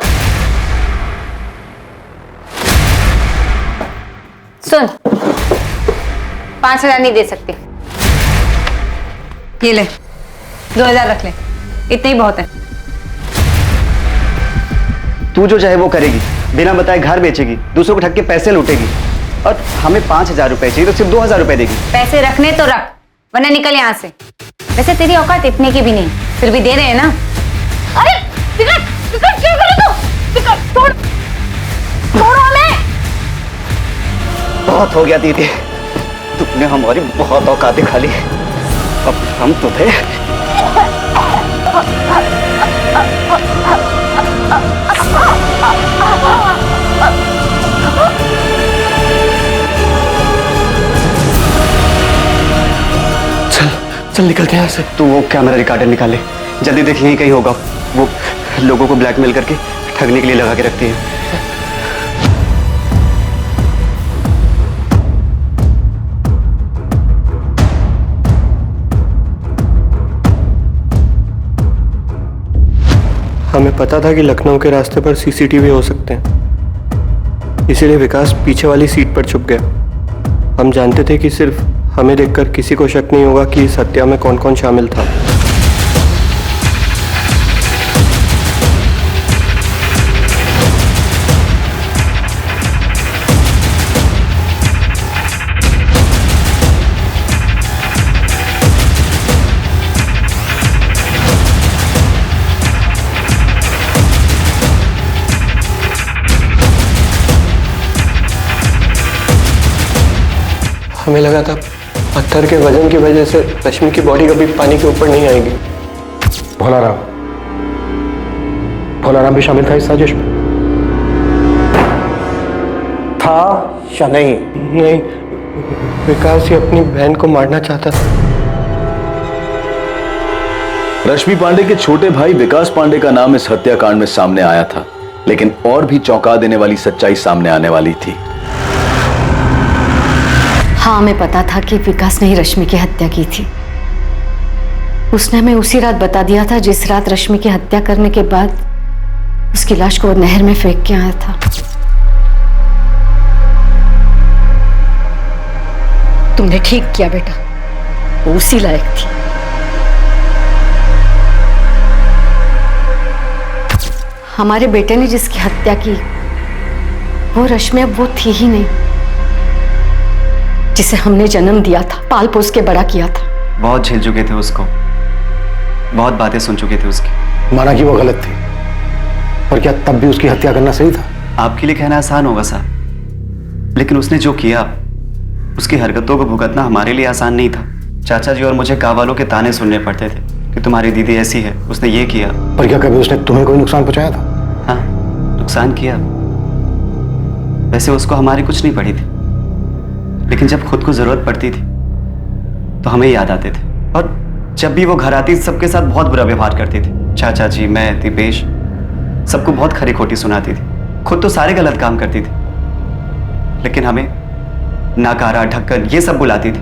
Speaker 2: सुन, 5,000 नहीं दे सकती, ये ले 2,000 रख ले, इतने ही बहुत है।
Speaker 17: तू जो चाहे वो करेगी, बिना बताए घर बेचेगी, दूसरों को ठग के पैसे लूटेगी, और हमें 5,000 रुपए चाहिए तो सिर्फ 2,000 रुपए देगी।
Speaker 2: पैसे रखने तो रख, वरना निकल यहाँ से। वैसे तेरी औकात इतने की भी नहीं, फिर भी दे रहे हैं ना। अरे विकट, विकट क्या कर रहे हो? विकट छोड़, छोड़ो हमें।
Speaker 17: बहुत हो गया दीदी, तुमने हमारी बहुत औकात दिखा ली, अब हम तुम्हें चल निकलते हैं यहाँ से। तू वो कैमरा रिकॉर्डर निकाल ले, जल्दी देख यहीं कहीं होगा। वो लोगों को ब्लैकमेल करके ठगने के लिए लगा के रखती है। हमें पता था कि लखनऊ के रास्ते पर सीसीटीवी हो सकते हैं, इसीलिए विकास पीछे वाली सीट पर छुप गया। हम जानते थे कि सिर्फ हमें देखकर किसी को शक नहीं होगा कि इस हत्या में कौन कौन शामिल था। हमें लगा था पत्थर के वजन की वजह से रश्मि की बॉडी कभी पानी के ऊपर नहीं आएगी।
Speaker 5: भोलाराम भी शामिल था इस साजिश में? था या नहीं?
Speaker 11: नहीं, विकास ही अपनी बहन को मारना चाहता था।
Speaker 1: रश्मि पांडे के छोटे भाई विकास पांडे का नाम इस हत्याकांड में सामने आया था, लेकिन और भी चौंका देने वाली सच्चाई सामने आने वाली थी।
Speaker 14: हाँ, हमें पता था कि विकास ने ही रश्मि की हत्या की थी। उसने हमें उसी रात बता दिया था जिस रात रश्मि की हत्या करने के बाद उसकी लाश को वो नहर में फेंक के आया था। तुमने ठीक किया बेटा, वो उसी लायक थी। हमारे बेटे ने जिसकी हत्या की वो रश्मि अब वो थी ही नहीं जिसे हमने जन्म दिया था, पाल पोस के बड़ा किया था।
Speaker 17: बहुत झेल चुके थे उसको, बहुत बातें सुन चुके थे उसकी।
Speaker 5: माना कि वो गलत थी, पर क्या तब भी उसकी हत्या करना सही था?
Speaker 17: आपके लिए कहना आसान होगा साहब, लेकिन उसने जो किया, उसकी हरकतों को भुगतना हमारे लिए आसान नहीं था। चाचा जी और मुझे गाँव वालों के ताने सुनने पड़ते थे कि तुम्हारी दीदी ऐसी है, उसने ये किया।
Speaker 5: पर क्या कभी उसने तुम्हें कोई नुकसान पहुंचाया था?
Speaker 17: हाँ, नुकसान किया। वैसे उसको हमारी कुछ नहीं पड़ी थी, लेकिन जब खुद को जरूरत पड़ती थी तो हमें याद आते थे, और जब भी वो घर आती सबके साथ बहुत बुरा व्यवहार करती थी। चाचा जी, मैं, दीपेश, सबको बहुत खरी खोटी सुनाती थी। खुद तो सारे गलत काम करती थी, लेकिन हमें नाकारा, ढक्कन ये सब बुलाती थी।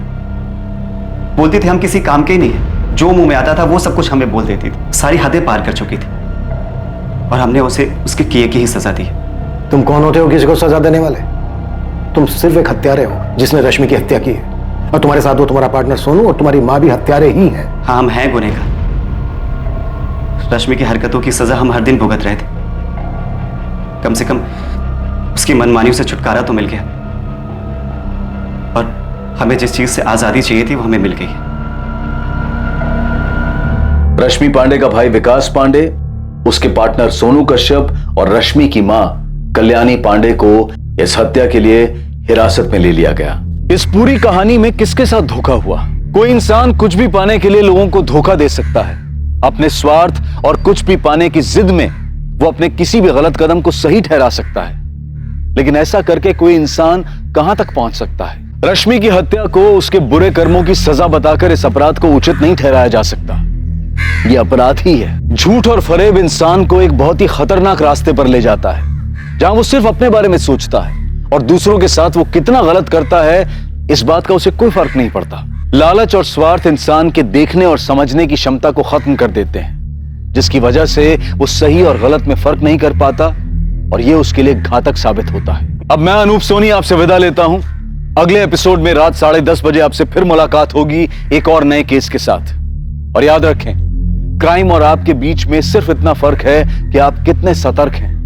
Speaker 17: बोलती थी हम किसी काम के ही नहीं है, जो मुंह में आता था वो सब कुछ हमें बोल देती थी। सारी हदें पार कर चुकी थी और हमने उसे उसके किए की ही सजा दी।
Speaker 5: तुम कौन होते हो किसी को सजा देने वाले? तुम सिर्फ एक हत्यारे हो जिसने रश्मि की हत्या की है, और तुम्हारे साथ वो तुम्हारा पार्टनर सोनू और तुम्हारी माँ भी हत्यारे ही हैं।
Speaker 17: हाँ, हम हैं गुनहगार। रश्मि की हरकतों की सजा हम हर दिन भुगत रहे थे। कम से कम उसकी मनमानियों से छुटकारा तो मिल गया, और हमें जिस चीज से आजादी चाहिए थी वो हमें मिल गई।
Speaker 1: रश्मि पांडे का भाई विकास पांडे, उसके पार्टनर सोनू कश्यप और रश्मि की मां कल्याणी पांडे को इस हत्या के लिए हिरासत में ले लिया गया। इस पूरी कहानी में किसके साथ धोखा हुआ? कोई इंसान कुछ भी पाने के लिए लोगों को धोखा दे सकता है। अपने स्वार्थ और कुछ भी पाने की जिद में वो अपने किसी भी गलत कदम को सही ठहरा सकता है, लेकिन ऐसा करके कोई इंसान कहां तक पहुंच सकता है? रश्मि की हत्या को उसके बुरे कर्मों की सजा बताकर इस अपराध को उचित नहीं ठहराया जा सकता। यह अपराध ही है। झूठ और फरेब इंसान को एक बहुत ही खतरनाक रास्ते पर ले जाता है। जहां वो सिर्फ अपने बारे में सोचता है और दूसरों के साथ वो कितना गलत करता है इस बात का उसे कोई फर्क नहीं पड़ता। लालच और स्वार्थ इंसान के देखने और समझने की क्षमता को खत्म कर देते हैं, जिसकी वजह से वो सही और गलत में फर्क नहीं कर पाता और ये उसके लिए घातक साबित होता है। अब मैं अनूप सोनी आपसे विदा लेता हूं। अगले एपिसोड में रात 10:30 बजे आपसे फिर मुलाकात होगी एक और नए केस के साथ। और याद रखें, क्राइम और आपके बीच में सिर्फ इतना फर्क है कि आप कितने सतर्क हैं।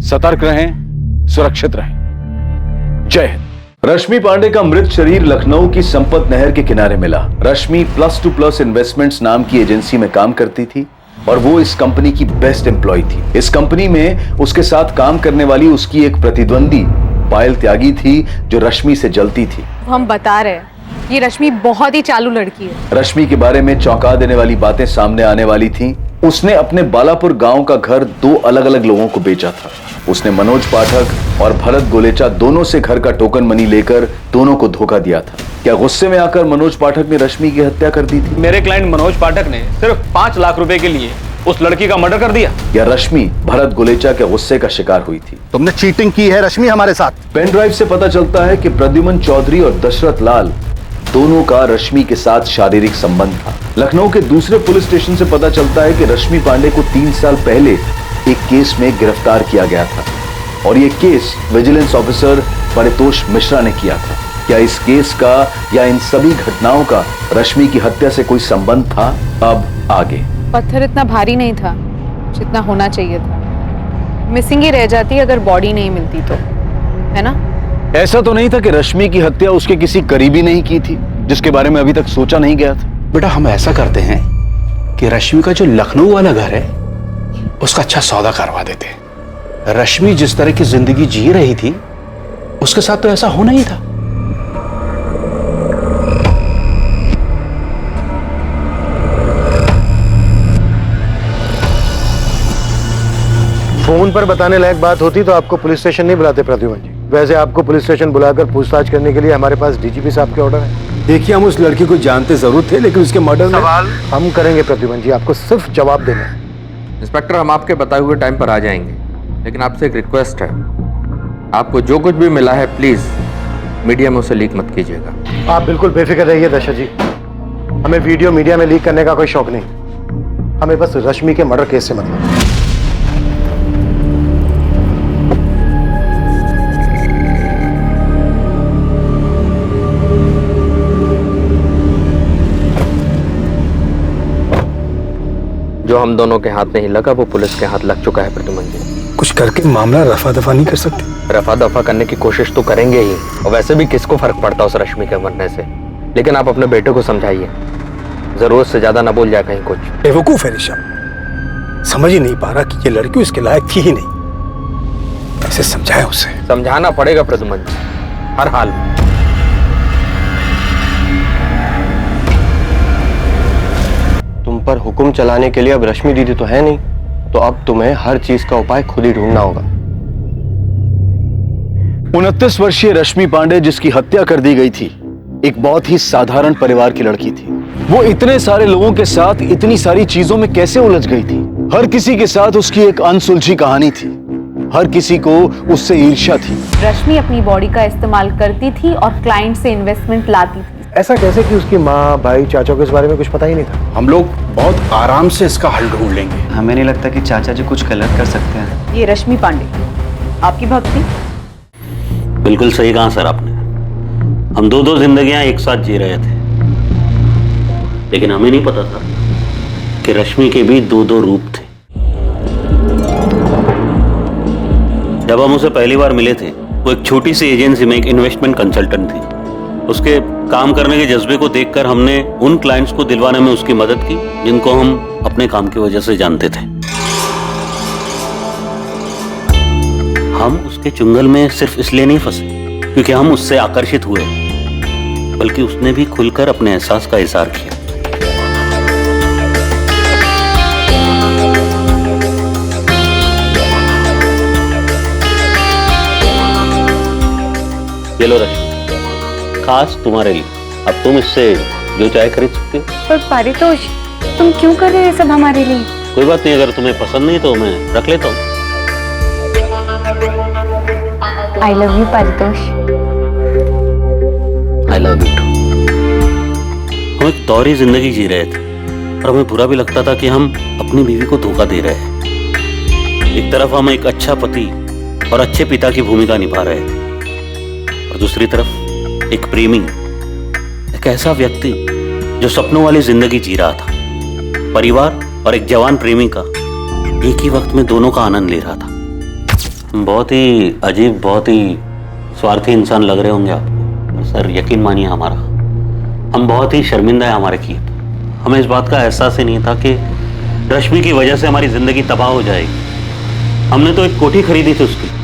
Speaker 1: सतर्क रहें, सुरक्षित रहें। जय हिंद। रश्मि पांडे का मृत शरीर लखनऊ की संपत नहर के किनारे मिला। रश्मि +2+ इन्वेस्टमेंट्स नाम की एजेंसी में काम करती थी और वो इस कंपनी की बेस्ट एम्प्लॉय थी। इस कंपनी में उसके साथ काम करने वाली उसकी एक प्रतिद्वंदी पायल त्यागी थी जो रश्मि से जलती थी।
Speaker 9: हम बता रहे हैं, ये रश्मि बहुत ही चालू लड़की है।
Speaker 1: रश्मि के बारे में चौंका देने वाली बातें सामने आने वाली थीं। उसने अपने बालापुर गांव का घर 2 अलग-अलग लोगों को बेचा था। उसने मनोज पाठक और भरत गोलेचा दोनों से घर का टोकन मनी लेकर दोनों को धोखा दिया था। क्या गुस्से में आकर मनोज पाठक ने रश्मि की हत्या कर दी थी?
Speaker 3: मेरे क्लाइंट मनोज पाठक ने सिर्फ 5 लाख रुपए के लिए उस लड़की का मर्डर कर दिया।
Speaker 1: या रश्मि भरत गोलेचा के गुस्से का शिकार हुई थी?
Speaker 5: तुमने चीटिंग की है रश्मि हमारे साथ।
Speaker 1: पेन ड्राइव से पता चलता है कि प्रद्युमन चौधरी और दशरथ लाल दोनों का रश्मि के साथ शारीरिक संबंध था। लखनऊ के दूसरे पुलिस स्टेशन से पता चलता है कि रश्मि पांडे को 3 साल पहले एक केस में गिरफ्तार किया गया था और यह case vigilance officer Paritosh Mishra ने किया था। क्या इस केस का या इन सभी घटनाओं का रश्मि की हत्या से कोई संबंध था? अब आगे।
Speaker 9: पत्थर इतना भारी नहीं था जितना होना चाहिए था। मिसिंग ही रह जाती अगर बॉडी नहीं मिलती तो, है ना?
Speaker 1: ऐसा तो नहीं था कि रश्मि की हत्या उसके किसी करीबी ने ही की थी जिसके बारे में अभी तक सोचा नहीं गया था।
Speaker 4: बेटा हम ऐसा करते हैं कि रश्मि का जो लखनऊ वाला घर है उसका अच्छा सौदा करवा देते हैं। रश्मि जिस तरह की जिंदगी जी रही थी उसके साथ तो ऐसा होना ही था।
Speaker 5: फोन पर बताने लायक बात होती तो आपको पुलिस स्टेशन नहीं बुलाते प्रद्युमन जी। वैसे आपको पुलिस स्टेशन बुलाकर पूछताछ करने के लिए हमारे पास डीजीपी साहब के ऑर्डर है।
Speaker 6: देखिए, हम उस लड़की को जानते जरूर थे लेकिन उसके मर्डर में
Speaker 5: सवाल हम करेंगे प्रद्युमन जी, आपको सिर्फ जवाब देना है।
Speaker 7: इंस्पेक्टर, हम आपके बताए हुए टाइम पर आ जाएंगे, लेकिन आपसे एक रिक्वेस्ट है, आपको जो कुछ भी मिला है प्लीज मीडिया में उसे लीक मत कीजिएगा।
Speaker 5: आप बिल्कुल बेफिक्र रहिए दशरथ जी, हमें वीडियो मीडिया में लीक करने का कोई शौक नहीं। हमें बस रश्मि के मर्डर केस से मतलब।
Speaker 7: जो हम दोनों के हाथ नहीं लगा वो पुलिस के हाथ लग चुका है प्रद्युमन जी।
Speaker 6: कुछ करके मामला रफा दफा नहीं कर सकते?
Speaker 7: रफा दफा करने की कोशिश तो करेंगे ही, और वैसे भी किसको फर्क पड़ता उस रश्मि के मरने से। लेकिन आप अपने बेटे को समझाइए, जरूरत से ज्यादा ना बोल जाए कहीं कुछ।
Speaker 6: बेवकूफ है ऋषभ, समझ ही नहीं पा रहा कि ये लड़की उसके लायक थी ही नहीं। ऐसे समझाए उसे।
Speaker 7: समझाना पड़ेगा प्रद्युमन जी, हर हाल में।
Speaker 11: तुम पर हुक्म चलाने के लिए अब रश्मि दीदी तो है नहीं, तो अब तुम्हें हर चीज का उपाय खुद ही ढूंढना होगा।
Speaker 1: 29 वर्षीय रश्मि पांडे जिसकी हत्या कर दी गई थी, एक बहुत ही साधारण परिवार की लड़की थी। वो इतने सारे लोगों के साथ इतनी सारी चीजों में कैसे उलझ गई थी? हर किसी के साथ उसकी एक अनसुलझी कहानी थी, हर किसी को उससे ईर्ष्या थी।
Speaker 9: रश्मि अपनी बॉडी का इस्तेमाल करती थी और क्लाइंट से इन्वेस्टमेंट लाती थी।
Speaker 5: ऐसा कैसे कि उसकी माँ, भाई, चाचा को इस बारे में कुछ पता ही नहीं था?
Speaker 4: हम लोग बहुत आराम से इसका हल ढूंढ लेंगे।
Speaker 17: हमें नहीं लगता कि चाचा जी कुछ गलत कर सकते हैं।
Speaker 10: ये रश्मि पांडे आपकी भक्ति?
Speaker 8: बिल्कुल सही कहा सर आपने। हम 2-2 जिंदगियां एक साथ जी रहे थे, लेकिन हमें नहीं पता था कि रश्मि के भी 2-2 रूप थे। जब हम उसे पहली बार मिले थे, वो एक छोटी सी एजेंसी में एक इन्वेस्टमेंट कंसल्टेंट थी। उसके काम करने के जज्बे को देखकर हमने उन क्लाइंट्स को दिलवाने में उसकी मदद की जिनको हम अपने काम की वजह से जानते थे। हम उसके चुंगल में सिर्फ इसलिए नहीं फंसे क्योंकि हम उससे आकर्षित हुए, बल्कि उसने भी खुलकर अपने एहसास का इजहार किया। ये लो रश्मि, खास तुम्हारे लिए। अब तुम इससे जो चाहे खरीद सकते हो।
Speaker 2: पर पारितोष, तुम क्यों कर रहे हो सब हमारे लिए?
Speaker 8: कोई बात नहीं, अगर तुम्हें पसंद नहीं तो मैं रख लेता हूँ।
Speaker 2: I love you Paritosh.
Speaker 8: I love you too. हम एक दोहरी जिंदगी जी रहे थे और हमें बुरा भी लगता था कि हम अपनी बीवी को धोखा दे रहे हैं। एक तरफ हम एक अच्छा पति और अच्छे पिता की भूमिका निभा रहे थे और दूसरी तरफ एक प्रेमी, एक ऐसा व्यक्ति जो सपनों वाली जिंदगी जी रहा था। परिवार और एक जवान प्रेमी का एक ही वक्त में दोनों का आनंद ले रहा था। बहुत ही अजीब, बहुत ही स्वार्थी इंसान लग रहे होंगे आपको, सर यकीन मानिए हमारा, हम बहुत ही शर्मिंदा है हमारे किए। हमें इस बात का एहसास ही नहीं था कि रश्मि की वजह से हमारी जिंदगी तबाह हो जाएगी। हमने तो एक कोठी खरीदी थी उसकी,